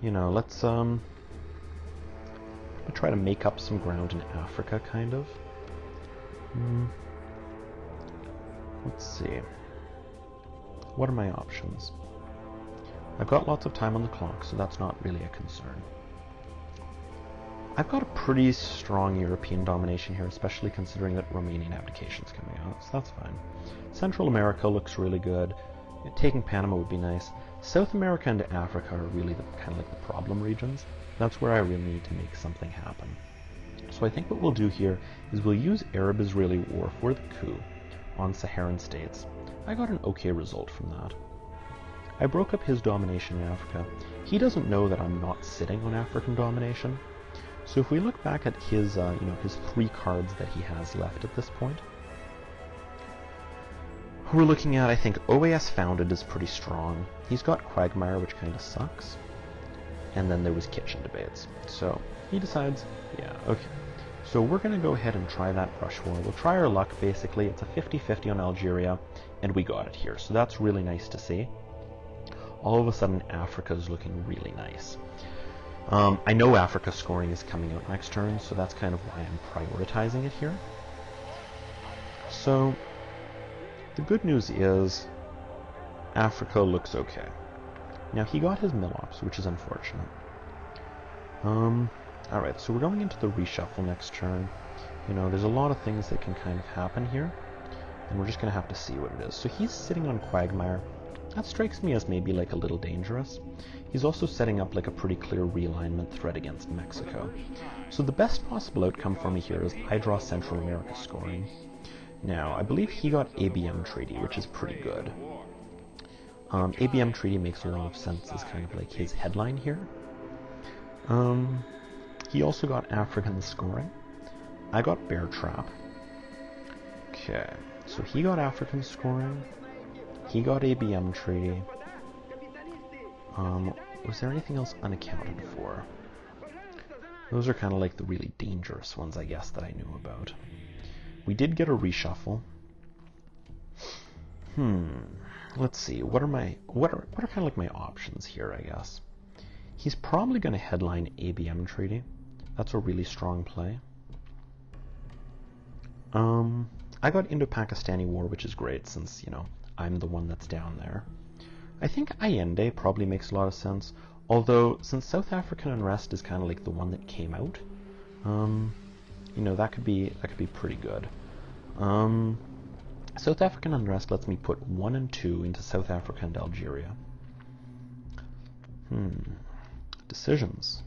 you know, let's try to make up some ground in Africa, kind of. Let's see. What are my options? I've got lots of time on the clock, so that's not really a concern. I've got a pretty strong European domination here, especially considering that Romanian abdication's coming out, so that's fine. Central America looks really good. Taking Panama would be nice. South America and Africa are really kind of like the problem regions. That's where I really need to make something happen. So I think what we'll do here is we'll use Arab-Israeli war for the coup on Saharan states. I got an okay result from that. I broke up his domination in Africa. He doesn't know that I'm not sitting on African domination. So if we look back at his, you know, his 3 cards that he has left at this point, we're looking at, I think, OAS Founded is pretty strong. He's got Quagmire, which kind of sucks. And then there was Kitchen Debates. So he decides, yeah, okay. So we're going to go ahead and try that Brush War. We'll try our luck, basically. It's a 50-50 on Algeria, and we got it here. So that's really nice to see. All of a sudden, Africa is looking really nice. I know Africa scoring is coming out next turn, so that's kind of why I'm prioritizing it here. So the good news is Africa looks okay. Now he got his Milops, which is unfortunate. Alright, so we're going into the reshuffle next turn. You know, there's a lot of things that can kind of happen here, and we're just going to have to see what it is. So he's sitting on Quagmire. That strikes me as maybe like a little dangerous. He's also setting up like a pretty clear realignment threat against Mexico. So the best possible outcome for me here is I draw Central America scoring. Now, I believe he got ABM Treaty, which is pretty good. ABM Treaty makes a lot of sense as kind of like his headline here. He also got African scoring. I got Bear Trap. Okay, so he got African scoring. He got ABM Treaty. Was there anything else unaccounted for? Those are kind of like the really dangerous ones, I guess, that I knew about. We did get a reshuffle. Let's see. What are kind of like my options here, I guess? He's probably going to headline ABM Treaty. That's a really strong play. I got Indo-Pakistani War, which is great since, you know, I'm the one that's down there. I think Allende probably makes a lot of sense, although since South African Unrest is kind of like the one that came out, you know, that could be pretty good. South African Unrest lets me put 1 and 2 into South Africa and Algeria. Decisions.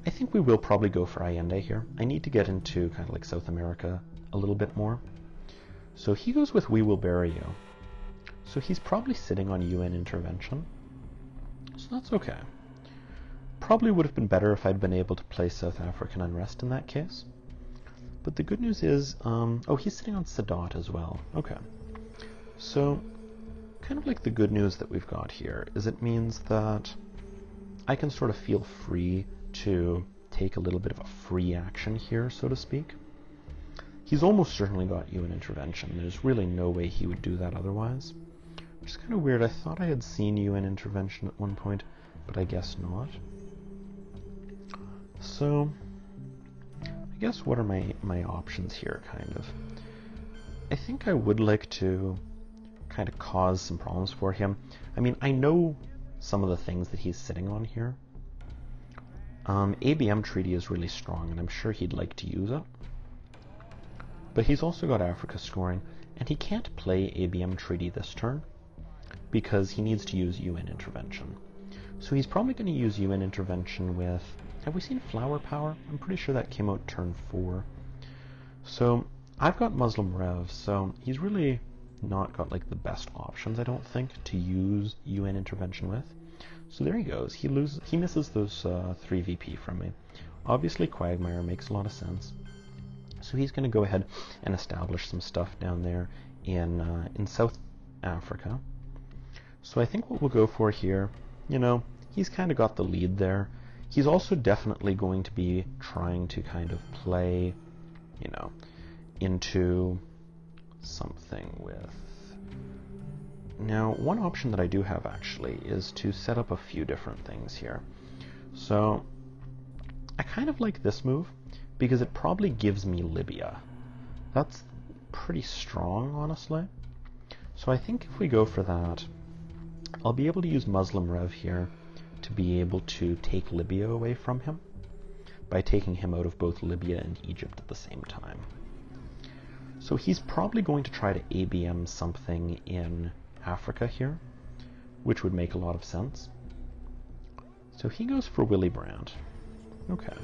I think we will probably go for Allende here. I need to get into kind of like South America a little bit more. So he goes with We Will Bury You. So he's probably sitting on UN intervention. So that's okay. Probably would have been better if I'd been able to play South African Unrest in that case. But the good news is, oh, he's sitting on Sadat as well. Okay. So, kind of like the good news that we've got here is it means that I can sort of feel free to take a little bit of a free action here, so to speak. He's almost certainly got UN intervention. There's really no way he would do that otherwise. Which is kind of weird. I thought I had seen UN intervention at one point, but I guess not. So, I I guess what are my options here, kind of? I think I would like to kind of cause some problems for him. I mean, I know some of the things that he's sitting on here. ABM treaty is really strong, and I'm sure he'd like to use it. But he's also got Africa scoring, and he can't play ABM treaty this turn because he needs to use UN intervention. So he's probably going to use UN intervention with... Have we seen Flower Power? I'm pretty sure that came out turn 4. So I've got Muslim Rev, so he's really not got like the best options, I don't think, to use UN intervention with. So there he goes. He misses those 3 VP from me. Obviously Quagmire makes a lot of sense. So he's going to go ahead and establish some stuff down there in South Africa. So I think what we'll go for here, you know, he's kind of got the lead there. He's also definitely going to be trying to kind of play, you know, into something with... Now, one option that I do have actually is to set up a few different things here. So I kind of like this move because it probably gives me Libya. That's pretty strong, honestly. So I think if we go for that, I'll be able to use Muslim Rev here to be able to take Libya away from him by taking him out of both Libya and Egypt at the same time. So he's probably going to try to ABM something in Africa here, which would make a lot of sense. So he goes for Willy Brandt. Okay.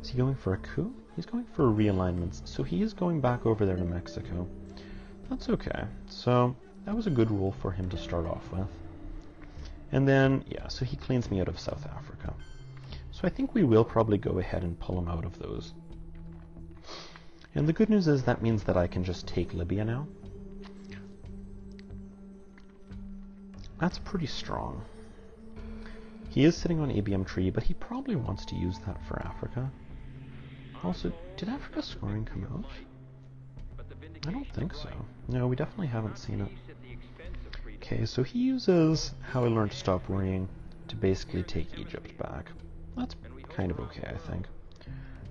Is he going for a coup? He's going for realignments, so he is going back over there to Mexico. That's okay. So that was a good rule for him to start off with. And then, yeah, so he cleans me out of South Africa. So I think we will probably go ahead and pull him out of those. And the good news is that means that I can just take Libya now. That's pretty strong. He is sitting on ABM tree, but he probably wants to use that for Africa. Also, did Africa scoring come out? I don't think so. No, we definitely haven't seen it. Okay, so he uses How I Learned to Stop Worrying to basically take Egypt back. That's kind of okay, I think.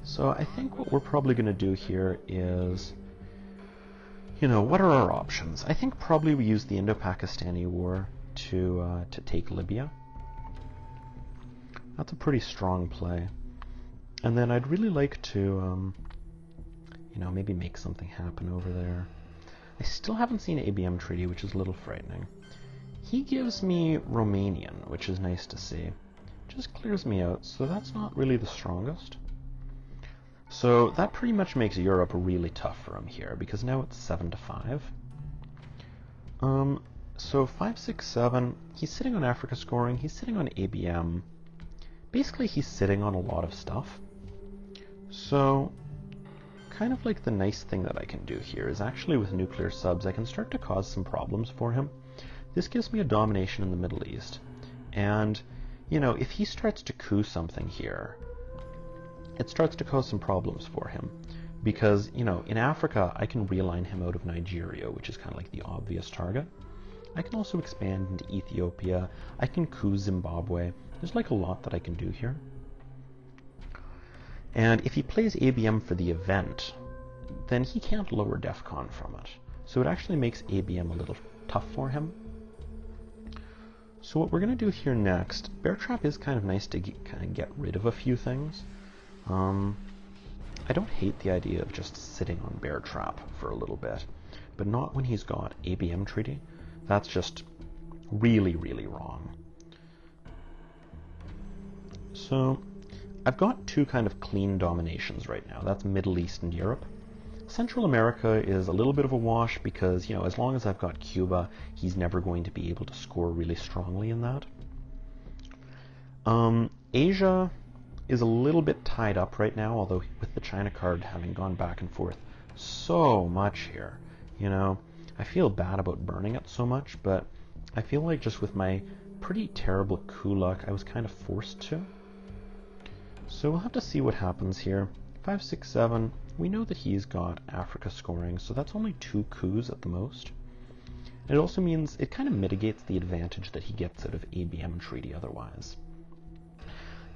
So I think what we're probably going to do here is, you know, what are our options? I think probably we use the Indo-Pakistani War to take Libya. That's a pretty strong play. And then I'd really like to, you know, maybe make something happen over there. I still haven't seen ABM treaty, which is a little frightening. He gives me Romanian, which is nice to see. Just clears me out, so that's not really the strongest. So that pretty much makes Europe really tough for him here, because now it's 7-5. So 5, 6, 7, he's sitting on Africa scoring, he's sitting on ABM. Basically, he's sitting on a lot of stuff. So, kind of like the nice thing that I can do here is actually with nuclear subs, I can start to cause some problems for him. This gives me a domination in the Middle East. And, you know, if he starts to coup something here, it starts to cause some problems for him. Because, you know, in Africa, I can realign him out of Nigeria, which is kind of like the obvious target. I can also expand into Ethiopia. I can coup Zimbabwe. There's like a lot that I can do here. And if he plays ABM for the event, then he can't lower DEFCON from it. So it actually makes ABM a little tough for him. So what we're going to do here next, Bear Trap is kind of nice to kind of get rid of a few things. I don't hate the idea of just sitting on Bear Trap for a little bit, but not when he's got ABM treaty. That's just really, really wrong. So I've got two kind of clean dominations right now. That's Middle East and Europe. Central America is a little bit of a wash because, you know, as long as I've got Cuba, he's never going to be able to score really strongly in that. Asia is a little bit tied up right now, although with the China card having gone back and forth so much here, you know, I feel bad about burning it so much, but I feel like just with my pretty terrible coup luck, I was kind of forced to. So we'll have to see what happens here. 5, 6, 7. We know that he's got Africa scoring, so that's only 2 coups at the most. And it also means it kind of mitigates the advantage that he gets out of ABM treaty otherwise.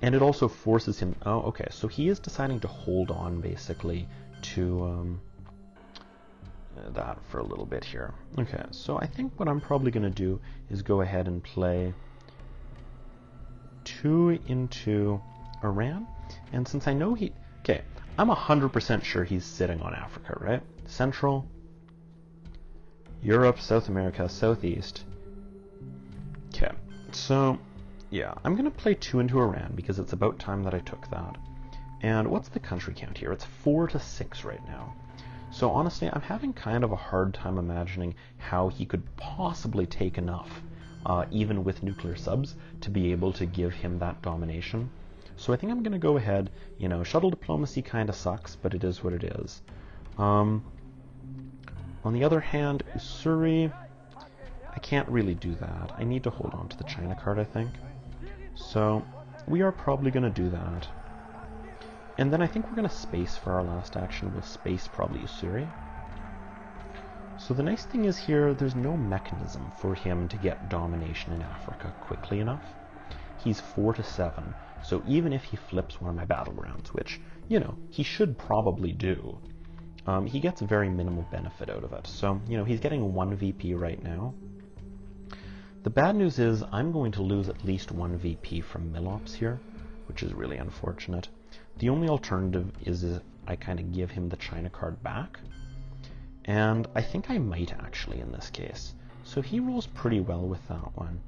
And it also forces him... Oh, okay, so he is deciding to hold on, basically, to that for a little bit here. Okay, so I think what I'm probably going to do is go ahead and play 2 into Iran. And since I know he... Okay, I'm 100% sure he's sitting on Africa, right? Central, Europe, South America, Southeast. Okay, so... yeah, I'm going to play 2 into Iran because it's about time that I took that. And what's the country count here? It's 4 to 6 right now. So honestly, I'm having kind of a hard time imagining how he could possibly take enough, even with nuclear subs, to be able to give him that domination. So I think I'm going to go ahead, you know, shuttle diplomacy kind of sucks, but it is what it is. On the other hand, Usuri, I can't really do that. I need to hold on to the China card, I think. So we are probably going to do that. And then I think we're going to space for our last action. We'll space probably Usuri. So the nice thing is here, there's no mechanism for him to get domination in Africa quickly enough. He's 4 to 7. So even if he flips one of my battlegrounds, which, you know, he should probably do, he gets very minimal benefit out of it. So, you know, he's getting 1 VP right now. The bad news is I'm going to lose at least 1 VP from Milops here, which is really unfortunate. The only alternative is I kind of give him the China card back. And I think I might actually in this case. So he rolls pretty well with that one.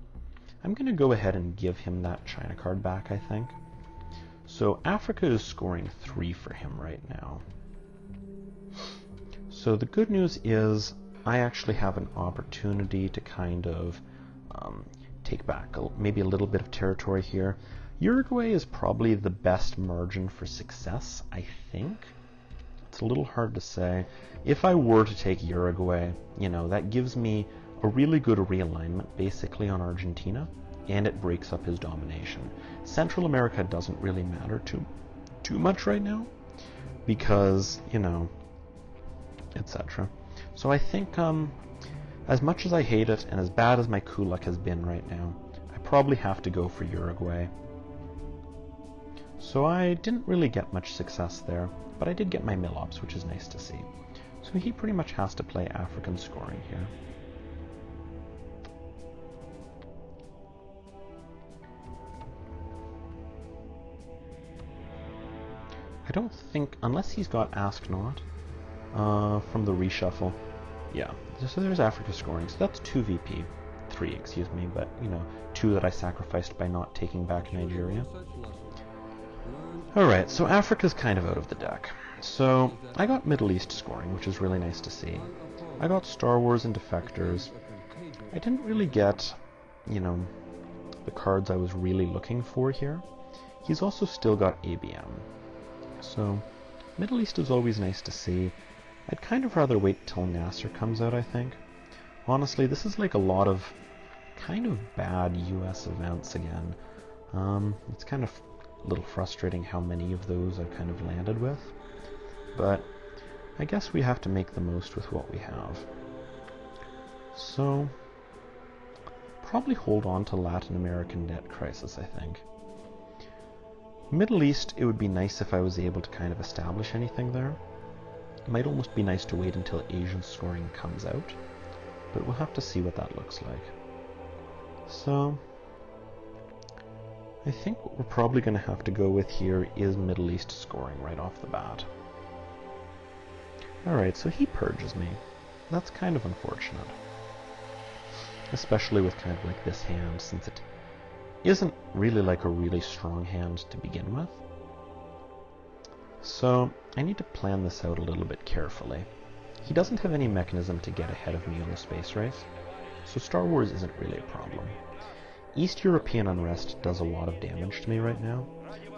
I'm going to go ahead and give him that China card back, I think. So Africa is scoring 3 for him right now. So the good news is I actually have an opportunity to kind of take back maybe a little bit of territory here. Uruguay is probably the best margin for success, I think. It's a little hard to say. If I were to take Uruguay, you know, that gives me a really good realignment basically on Argentina, and it breaks up his domination. Central America doesn't really matter too much right now because, you know, etc. So I think as much as I hate it and as bad as my coup luck has been right now, I probably have to go for Uruguay. So I didn't really get much success there, but I did get my Milops, which is nice to see. So he pretty much has to play African scoring here. I don't think, unless he's got Ask Not from the reshuffle. Yeah, so there's Africa scoring. So that's 2 VP. 3, excuse me, but, you know, 2 that I sacrificed by not taking back Nigeria. Alright, so Africa's kind of out of the deck. So I got Middle East scoring, which is really nice to see. I got Star Wars and Defectors. I didn't really get, you know, the cards I was really looking for here. He's also still got ABM. So Middle East is always nice to see. I'd kind of rather wait till Nasser comes out, I think. Honestly, this is like a lot of kind of bad US events again. It's kind of a little frustrating how many of those I've kind of landed with. But I guess we have to make the most with what we have. So probably hold on to Latin American debt crisis, I think. Middle East, it would be nice if I was able to kind of establish anything there. It might almost be nice to wait until Asian scoring comes out, but we'll have to see what that looks like. So I think what we're probably going to have to go with here is Middle East scoring right off the bat. Alright, so he purges me. That's kind of unfortunate. Especially with kind of like this hand, since it isn't really like a really strong hand to begin with. So I need to plan this out a little bit carefully. He doesn't have any mechanism to get ahead of me on the space race, so Star Wars isn't really a problem. East European unrest does a lot of damage to me right now,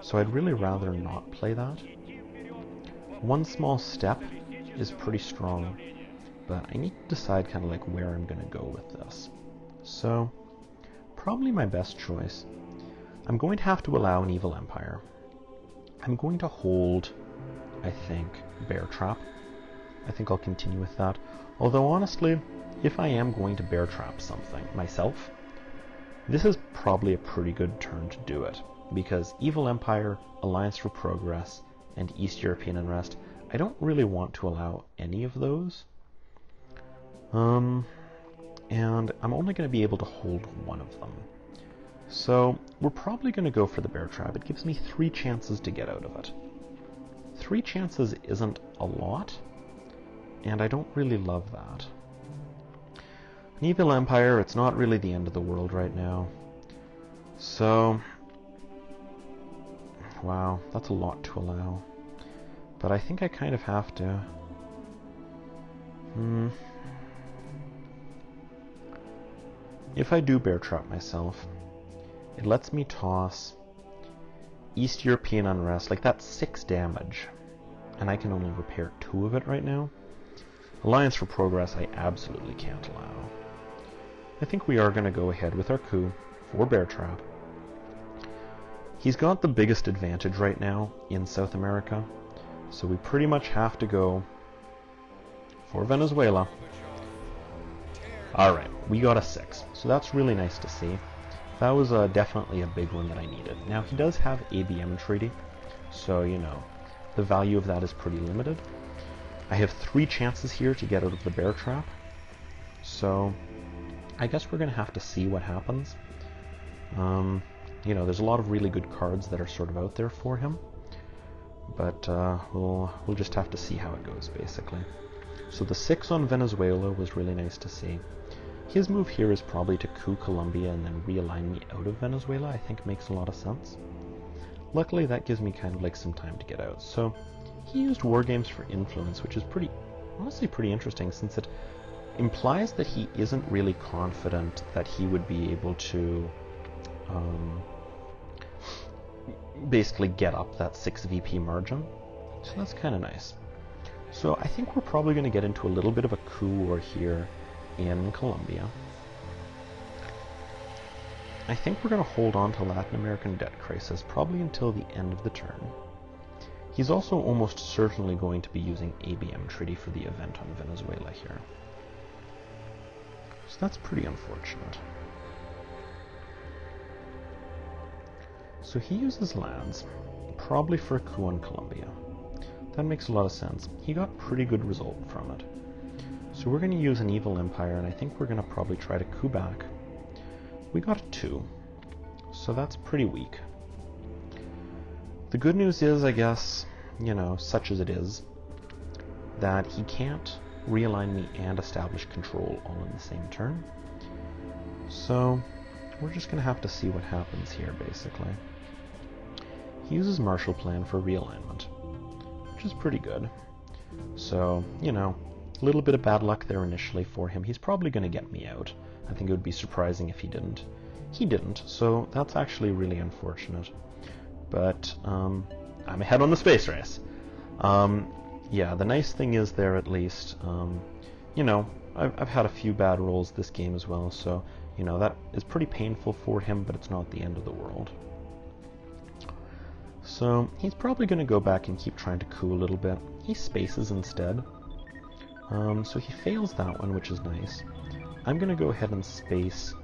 so I'd really rather not play that. One small step is pretty strong, but I need to decide kind of like where I'm going to go with this. So probably my best choice. I'm going to have to allow an evil empire. I'm going to hold, I think, Bear Trap. I think I'll continue with that. Although honestly, if I am going to Bear Trap something myself, this is probably a pretty good turn to do it, because Evil Empire, Alliance for Progress, and East European Unrest, I don't really want to allow any of those. And I'm only going to be able to hold one of them. So we're probably going to go for the bear trap. It gives me 3 chances to get out of it. 3 chances isn't a lot, and I don't really love that. An Evil Empire, it's not really the end of the world right now. So, wow, that's a lot to allow. But I think I kind of have to. If I do bear trap myself, it lets me toss East European Unrest, like that's 6 damage, and I can only repair 2 of it right now. Alliance for Progress I absolutely can't allow. I think we are going to go ahead with our coup for bear trap. He's got the biggest advantage right now in South America, so we pretty much have to go for Venezuela. Alright, we got a 6, so that's really nice to see. That was definitely a big one that I needed. Now, he does have ABM treaty, so, you know, the value of that is pretty limited. I have 3 chances here to get out of the bear trap, so I guess we're going to have to see what happens. You know, there's a lot of really good cards that are sort of out there for him, but we'll just have to see how it goes, basically. So the 6 on Venezuela was really nice to see. His move here is probably to coup Colombia and then realign me out of Venezuela. I think makes a lot of sense. Luckily, that gives me kind of like some time to get out. So he used War Games for influence, which is honestly pretty interesting, since it implies that he isn't really confident that he would be able to basically get up that 6 VP margin. So that's kind of nice. So I think we're probably going to get into a little bit of a coup war here in Colombia. I think we're going to hold on to Latin American debt crisis probably until the end of the turn. He's also almost certainly going to be using ABM treaty for the event on Venezuela here. So that's pretty unfortunate. So he uses lands, probably for a coup on Colombia. That makes a lot of sense. He got pretty good result from it. So we're going to use an Evil Empire, and I think we're going to probably try to coup back. We got a 2, so that's pretty weak. The good news is, I guess, you know, such as it is, that he can't realign me and establish control all in the same turn. So we're just going to have to see what happens here, basically. He uses Marshall Plan for realignment, which is pretty good. So, you know, a little bit of bad luck there initially for him. He's probably going to get me out. I think it would be surprising if he didn't. He didn't, so that's actually really unfortunate. But I'm ahead on the space race. Yeah, the nice thing is there at least, you know, I've had a few bad rolls this game as well, so, you know, that is pretty painful for him, but it's not the end of the world. So he's probably going to go back and keep trying to coup a little bit. He spaces instead. So he fails that one, which is nice. I'm going to go ahead and space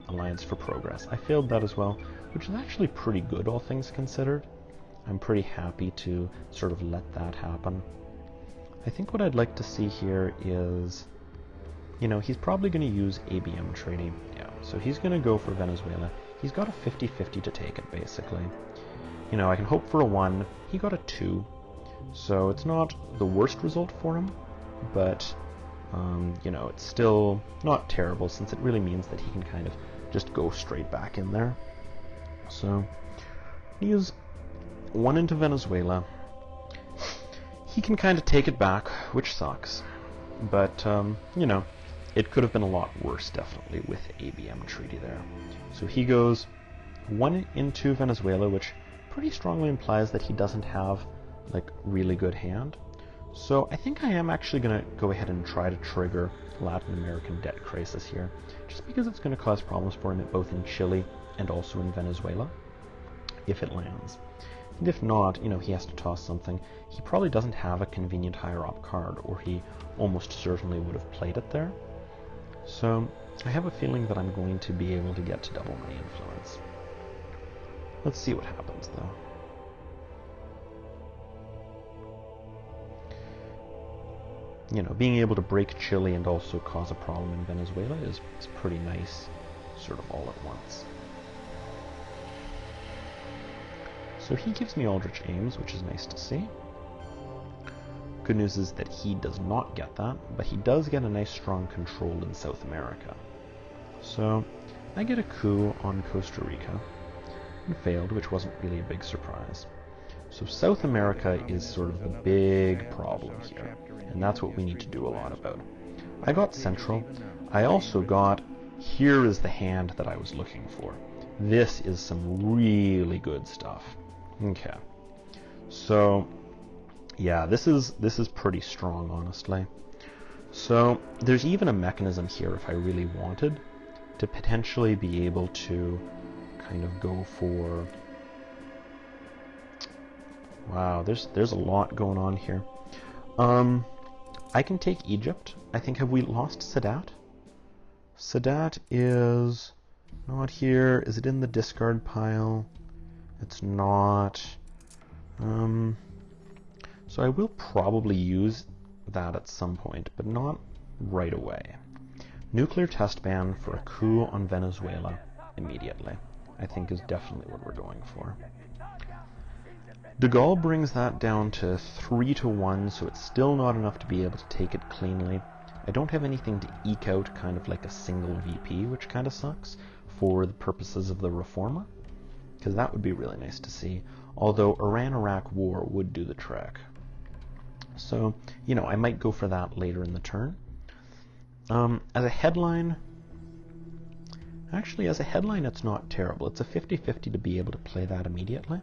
Alliance for Progress. I failed that as well, which is actually pretty good, all things considered. I'm pretty happy to sort of let that happen. I think what I'd like to see here is, you know, he's probably going to use ABM treaty. Yeah, so he's going to go for Venezuela. He's got a 50-50 to take it, basically. You know, I can hope for a 1. He got a 2. So it's not the worst result for him, but, you know, it's still not terrible, since it really means that he can kind of just go straight back in there. So he use 1 into Venezuela. He can kind of take it back, which sucks. But, you know, it could have been a lot worse, definitely, with ABM treaty there. So he goes 1 into Venezuela, which pretty strongly implies that he doesn't have, like, really good hand. So I think I am actually going to go ahead and try to trigger Latin American debt crisis here, just because it's going to cause problems for him both in Chile and also in Venezuela, if it lands. And if not, you know, he has to toss something. He probably doesn't have a convenient higher op card, or he almost certainly would have played it there. So I have a feeling that I'm going to be able to get to double my influence. Let's see what happens, though. You know, being able to break Chile and also cause a problem in Venezuela is pretty nice, sort of all at once. So he gives me Aldrich Ames, which is nice to see. Good news is that he does not get that, but he does get a nice strong control in South America. So I get a coup on Costa Rica, and failed, which wasn't really a big surprise. So South America is sort of the big problem here, and that's what we need to do a lot about. I got Central. I also got, here is the hand that I was looking for. This is some really good stuff. Okay. So, yeah, this is pretty strong, honestly. So, there's even a mechanism here, if I really wanted, to potentially be able to kind of go for... Wow, there's a lot going on here. I can take Egypt. I think, have we lost Sadat? Sadat is not here. Is it in the discard pile? It's not. So I will probably use that at some point, but not right away. Nuclear test ban for a coup on Venezuela immediately, I think, is definitely what we're going for. De Gaulle brings that down to 3-1, so it's still not enough to be able to take it cleanly. I don't have anything to eke out kind of like a single VP, which kind of sucks, for the purposes of the reformer, because that would be really nice to see, although Iran-Iraq war would do the trick. So, you know, I might go for that later in the turn. As a headline, actually, as a headline, it's not terrible. It's a 50-50 to be able to play that immediately,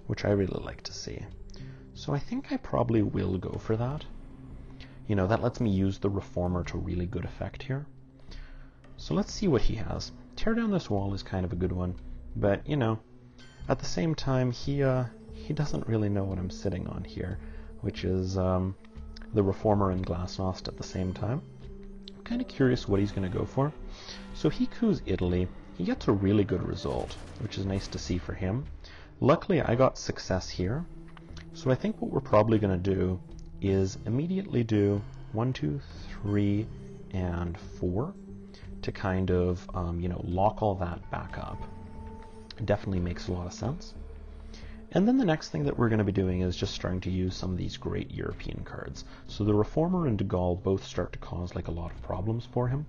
which I really like to see. So I think I probably will go for that. You know, that lets me use the reformer to really good effect here. So let's see what he has. Tear down this wall is kind of a good one, but, you know, at the same time, he doesn't really know what I'm sitting on here, which is the reformer and Glasnost at the same time. I'm kind of curious what he's going to go for. So he coups Italy. He gets a really good result, which is nice to see for him. Luckily, I got success here, so I think what we're probably going to do is immediately do 1, 2, 3, and 4 to kind of, you know, lock all that back up. It definitely makes a lot of sense. And then the next thing that we're going to be doing is just starting to use some of these great European cards. So the Reformer and de Gaulle both start to cause like a lot of problems for him.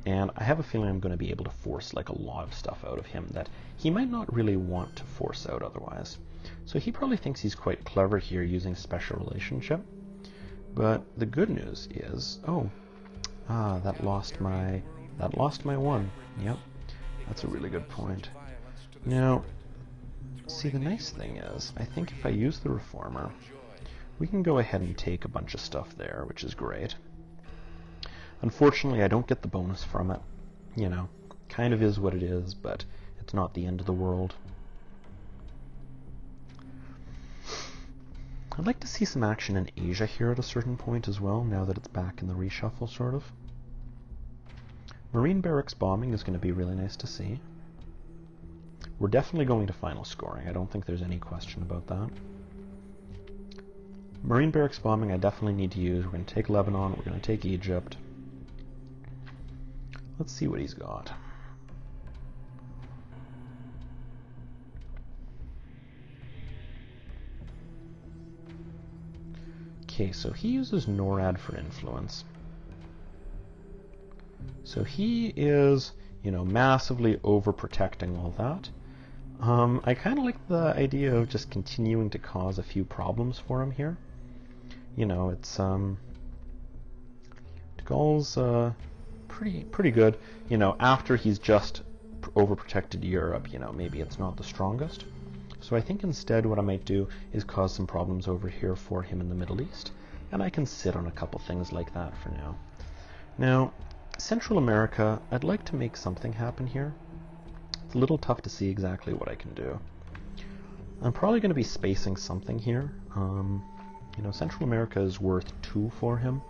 And I have a feeling I'm going to be able to force like a lot of stuff out of him that he might not really want to force out otherwise. So he probably thinks he's quite clever here using special relationship. But the good news is, that lost my one. Yep, that's a really good point. Now, see, the nice thing is, I think if I use the Reformer, we can go ahead and take a bunch of stuff there, which is great. Unfortunately, I don't get the bonus from it. You know, kind of is what it is, but it's not the end of the world. I'd like to see some action in Asia here at a certain point as well, now that it's back in the reshuffle, sort of. Marine barracks bombing is going to be really nice to see. We're definitely going to final scoring. I don't think there's any question about that. Marine barracks bombing I definitely need to use. We're going to take Lebanon. We're going to take Egypt. Let's see what he's got. Okay, so he uses NORAD for influence. So he is, you know, massively overprotecting all that. I kind of like the idea of just continuing to cause a few problems for him here. You know, it's de Gaulle's pretty good. You know, after he's just overprotected Europe, you know, maybe it's not the strongest. So I think instead what I might do is cause some problems over here for him in the Middle East, and I can sit on a couple things like that for now. Now, Central America, I'd like to make something happen here. It's a little tough to see exactly what I can do. I'm probably going to be spacing something here. You know, Central America is worth 2 for him,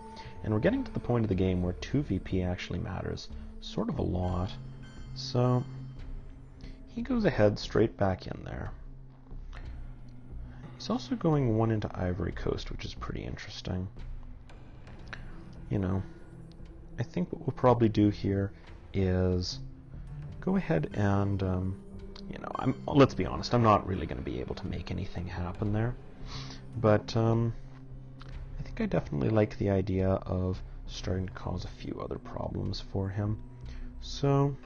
and we're getting to the point of the game where 2 VP actually matters sort of a lot. So he goes ahead straight back in there. He's also going one into Ivory Coast, which is pretty interesting. You know, I think what we'll probably do here is go ahead and, you know, let's be honest, I'm not really going to be able to make anything happen there. But I think I definitely like the idea of starting to cause a few other problems for him. So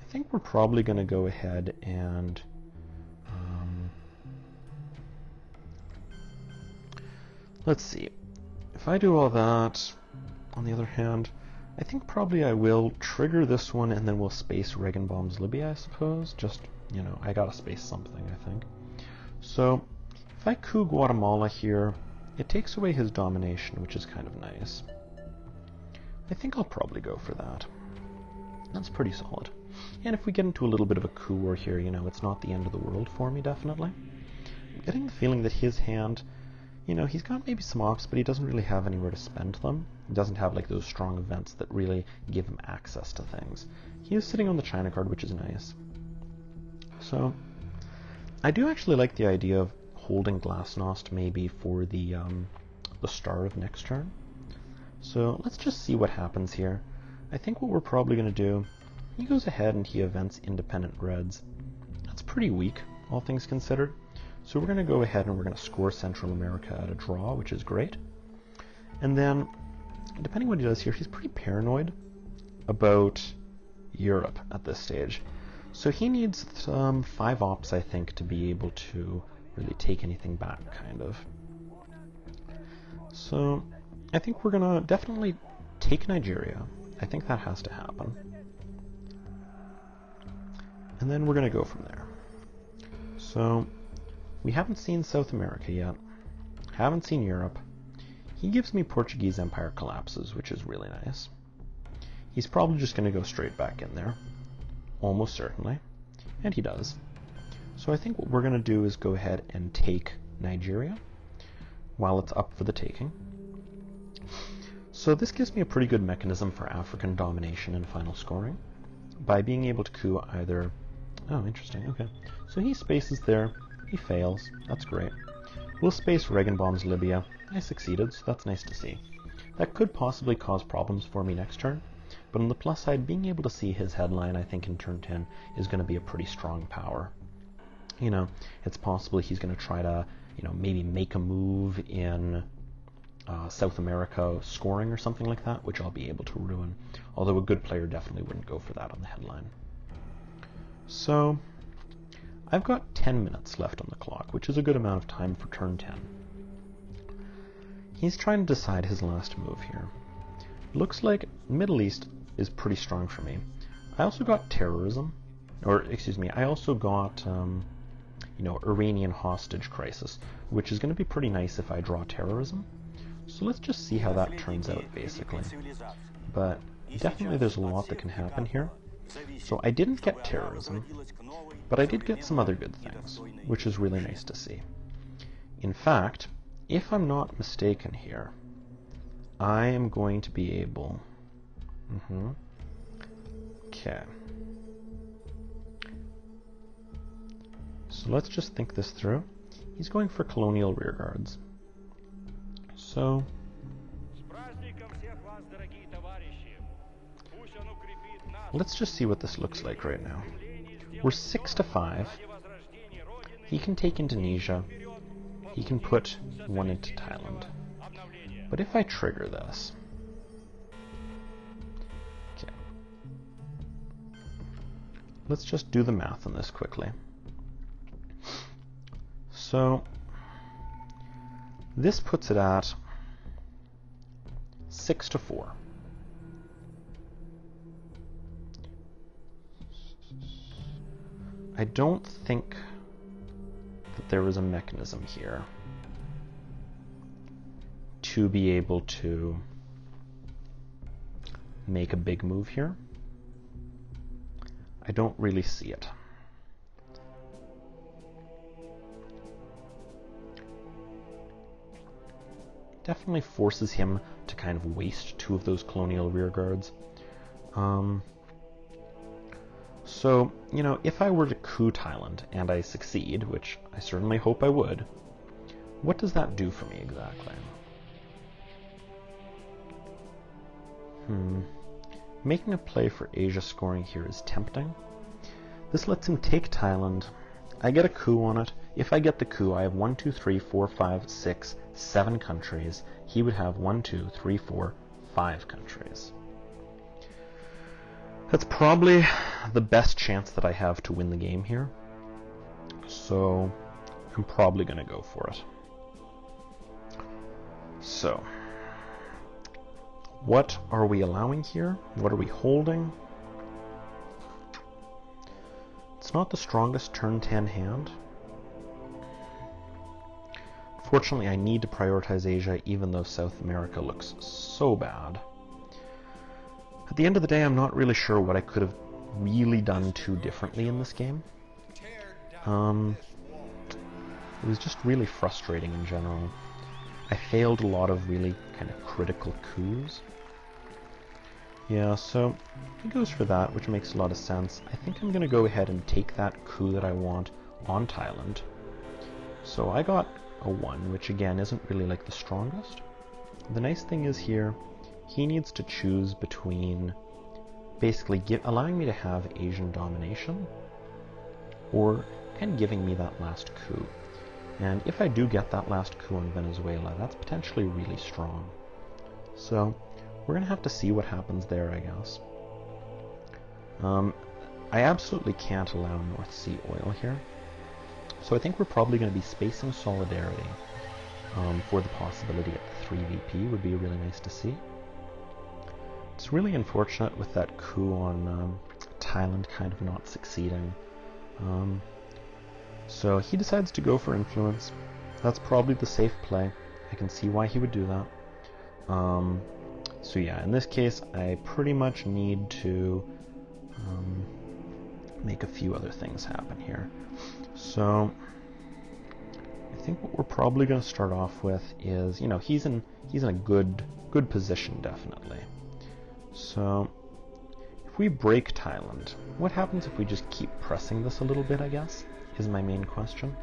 I think we're probably going to go ahead and let's see. If I do all that, on the other hand, I think probably I will trigger this one and then we'll space Reagan bombs Libya, I suppose. Just, you know, I gotta space something, I think. So if I coup Guatemala here, it takes away his domination, which is kind of nice. I think I'll probably go for that. That's pretty solid. And if we get into a little bit of a coup war here, you know, it's not the end of the world for me, definitely. I'm getting the feeling that his hand, you know, he's got maybe some ops, but he doesn't really have anywhere to spend them. He doesn't have, like, those strong events that really give him access to things. He is sitting on the China card, which is nice. So I do actually like the idea of holding Glasnost maybe for the start of next turn. So let's just see what happens here. I think what we're probably going to do, he goes ahead and he events independent Reds. That's pretty weak, all things considered. So we're going to go ahead and we're going to score Central America at a draw, which is great. And then, depending on what he does here, he's pretty paranoid about Europe at this stage. So he needs 5 ops, I think, to be able to really take anything back, kind of. So I think we're going to definitely take Nigeria. I think that has to happen. And then we're going to go from there. So we haven't seen South America yet. Haven't seen Europe. He gives me Portuguese Empire collapses, which is really nice. He's probably just going to go straight back in there. Almost certainly. And he does. So I think what we're going to do is go ahead and take Nigeria while it's up for the taking. So this gives me a pretty good mechanism for African domination and final scoring by being able to coup either... Oh, interesting, okay. So he spaces there, he fails, that's great. We'll space Reagan bombs Libya. I succeeded, so that's nice to see. That could possibly cause problems for me next turn, but on the plus side, being able to see his headline, I think in turn 10, is going to be a pretty strong power. You know, it's possible he's going to try to, you know, maybe make a move in South America scoring or something like that, which I'll be able to ruin. Although a good player definitely wouldn't go for that on the headline. So I've got 10 minutes left on the clock, which is a good amount of time for turn 10. He's trying to decide his last move here. Looks like Middle East is pretty strong for me. I also got terrorism, or excuse me, I also got you know, Iranian hostage crisis, which is going to be pretty nice if I draw terrorism. So let's just see how that turns out, basically. But definitely there's a lot that can happen here. So I didn't get terrorism, but I did get some other good things, which is really nice to see. In fact, if I'm not mistaken here, I am going to be able... Okay. So let's just think this through. He's going for colonial rearguards. So... let's just see what this looks like right now. We're 6-5. He can take Indonesia. He can put one into Thailand. But if I trigger this... Okay. Let's just do the math on this quickly. So this puts it at 6-4. I don't think that there was a mechanism here to be able to make a big move here. I don't really see it. Definitely forces him to kind of waste 2 of those colonial rearguards. So So, you know, if I were to coup Thailand and I succeed, which I certainly hope I would, what does that do for me exactly? Making a play for Asia scoring here is tempting. This lets him take Thailand. I get a coup on it. If I get the coup, I have 1, 2, 3, 4, 5, 6, 7 countries. He would have 1, 2, 3, 4, 5 countries. That's probably the best chance that I have to win the game here. So I'm probably going to go for it. So, what are we allowing here? What are we holding? It's not the strongest turn 10 hand. Fortunately, I need to prioritize Asia, even though South America looks so bad. At the end of the day, I'm not really sure what I could have really done too differently in this game. It was just really frustrating in general. I failed a lot of really kind of critical coups. Yeah, so he goes for that, which makes a lot of sense. I think I'm going to go ahead and take that coup that I want on Thailand. So I got a 1, which again isn't really like the strongest. The nice thing is here, he needs to choose between basically allowing me to have Asian domination or kind of giving me that last coup. And if I do get that last coup in Venezuela, that's potentially really strong. So we're going to have to see what happens there, I guess. I absolutely can't allow North Sea oil here. So I think we're probably going to be spacing Solidarity for the possibility at the 3 VP would be really nice to see. It's really unfortunate with that coup on Thailand kind of not succeeding. So he decides to go for influence. That's probably the safe play. I can see why he would do that. So yeah, in this case, I pretty much need to make a few other things happen here. So I think what we're probably going to start off with is, you know, he's in a good position definitely. So if we break Thailand, what happens if we just keep pressing this a little bit, I guess, is my main question.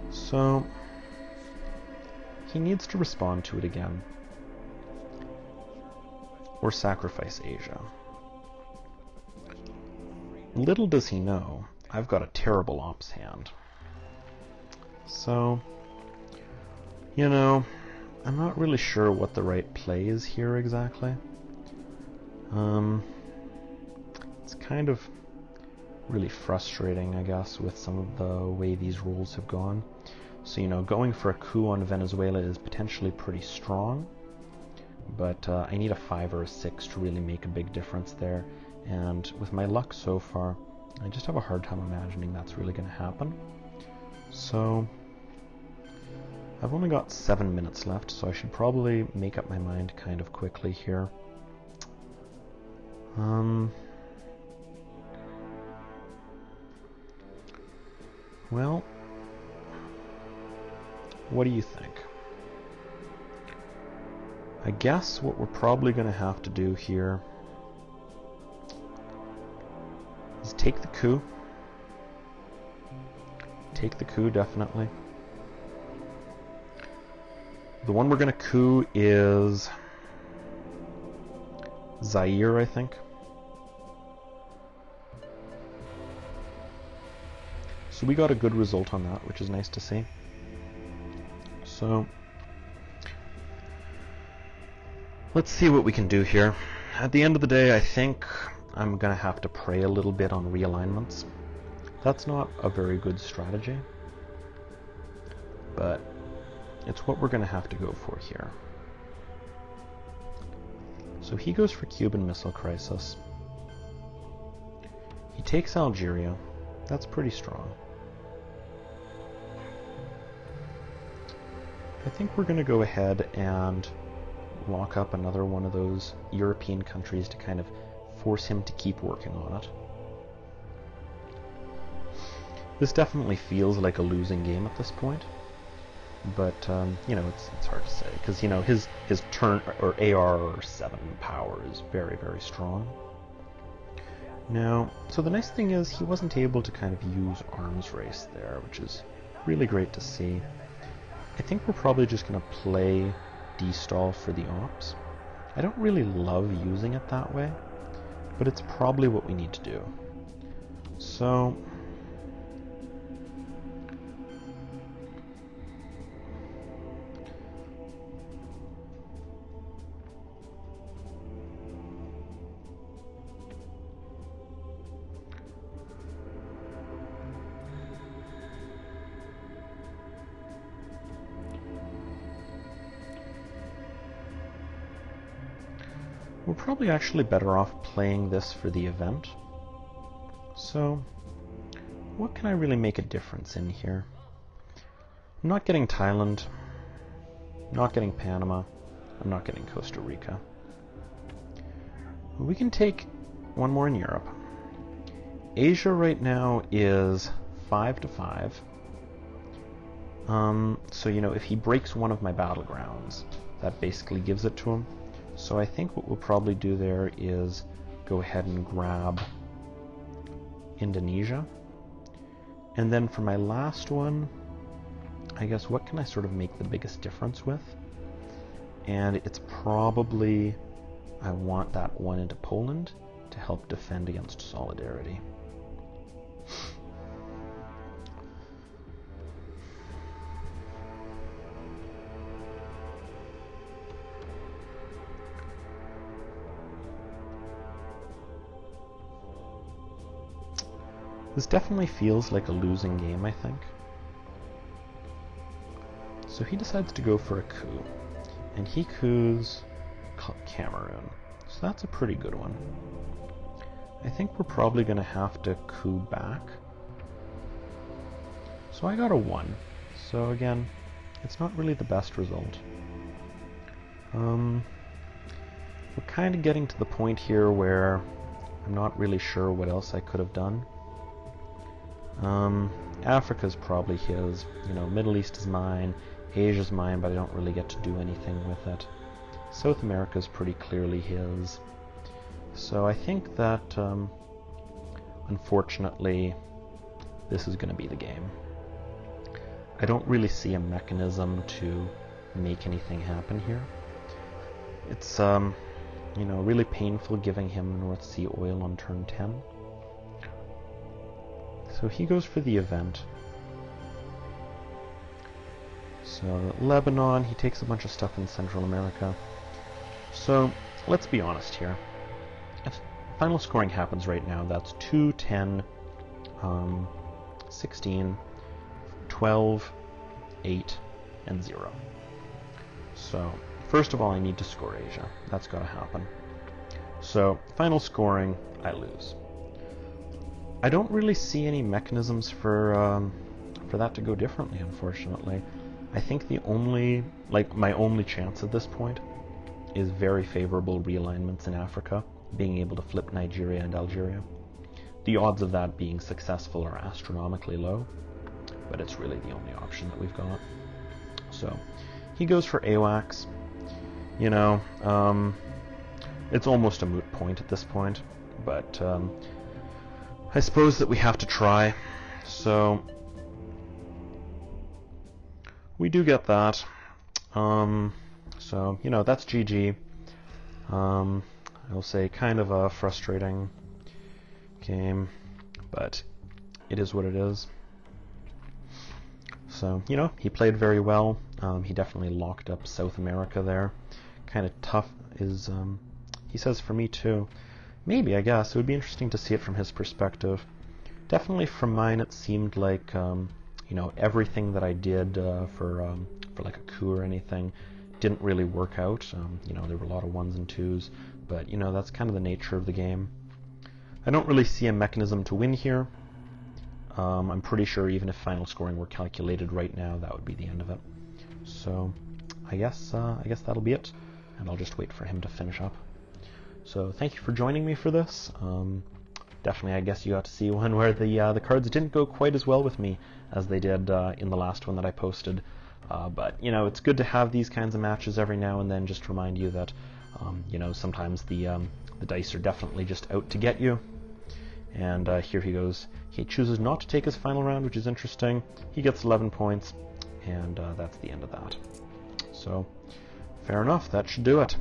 So he needs to respond to it again. Or sacrifice Asia. Little does he know, I've got a terrible ops hand. So, you know, I'm not really sure what the right play is here exactly. It's kind of really frustrating, I guess, with some of the way these rules have gone. So, you know, going for a coup on Venezuela is potentially pretty strong, but I need a 5 or a 6 to really make a big difference there. And with my luck so far, I just have a hard time imagining that's really going to happen. So I've only got 7 minutes left, so I should probably make up my mind kind of quickly here. Well, what do you think? I guess what we're probably going to have to do here is take the coup. Take the coup, definitely. The one we're going to coup is Zaire, I think. So we got a good result on that, which is nice to see. So let's see what we can do here. At the end of the day, I think I'm going to have to pray a little bit on realignments. That's not a very good strategy, but it's what we're going to have to go for here. So he goes for Cuban Missile Crisis. He takes Algeria. That's pretty strong. I think we're going to go ahead and lock up another one of those European countries to kind of force him to keep working on it. This definitely feels like a losing game at this point, but you know, it's hard to say because, you know, his turn or AR 7 power is very, very strong. Now, so the nice thing is he wasn't able to kind of use arms race there, which is really great to see. I think we're probably just going to play D-stall for the ops. I don't really love using it that way, but it's probably what we need to do. So we're probably actually better off playing this for the event. So, what can I really make a difference in here? I'm not getting Thailand, I'm not getting Panama, I'm not getting Costa Rica. We can take one more in Europe. Asia right now is 5-5. So, you know, if he breaks one of my battlegrounds, that basically gives it to him. So I think what we'll probably do there is go ahead and grab Indonesia. And then for my last one, I guess what can I sort of make the biggest difference with? And it's probably, I want that one into Poland to help defend against Solidarity. This definitely feels like a losing game, I think. So he decides to go for a coup, and he coups Cameroon. So that's a pretty good one. I think we're probably going to have to coup back. So I got a 1. So again, it's not really the best result. We're kind of getting to the point here where I'm not really sure what else I could have done. Africa's probably his, you know, Middle East is mine, Asia's mine, but I don't really get to do anything with it. South America's pretty clearly his. So I think that, unfortunately, this is going to be the game. I don't really see a mechanism to make anything happen here. It's, you know, really painful giving him North Sea oil on turn 10. So he goes for the event. So Lebanon, he takes a bunch of stuff in Central America. So let's be honest here. If final scoring happens right now, that's 2, 10, 16, 12, 8, and 0. So first of all, I need to score Asia. That's got to happen. So final scoring, I lose. I don't really see any mechanisms for that to go differently, unfortunately. I think the only, my only chance at this point is very favorable realignments in Africa, being able to flip Nigeria and Algeria. The odds of that being successful are astronomically low, but it's really the only option that we've got. So he goes for AWACS. You know, it's almost a moot point at this point, but I suppose that we have to try. So we do get that. So, you know, that's GG. I'll say kind of a frustrating game, but it is what it is. So, you know, he played very well. He definitely locked up South America there. Kind of tough is, he says for me too. Maybe, I guess. It would be interesting to see it from his perspective. Definitely from mine, it seemed like, you know, everything that I did for like a coup or anything didn't really work out. You know, there were a lot of 1s and 2s, but, you know, that's kind of the nature of the game. I don't really see a mechanism to win here. I'm pretty sure even if final scoring were calculated right now, that would be the end of it. So, I guess that'll be it, and I'll just wait for him to finish up. So thank you for joining me for this. Definitely, I guess you got to see one where the cards didn't go quite as well with me as they did in the last one that I posted. But, you know, it's good to have these kinds of matches every now and then, just to remind you that, you know, sometimes the dice are definitely just out to get you. And here he goes. He chooses not to take his final round, which is interesting. He gets 11 points, and that's the end of that. So, fair enough, that should do it.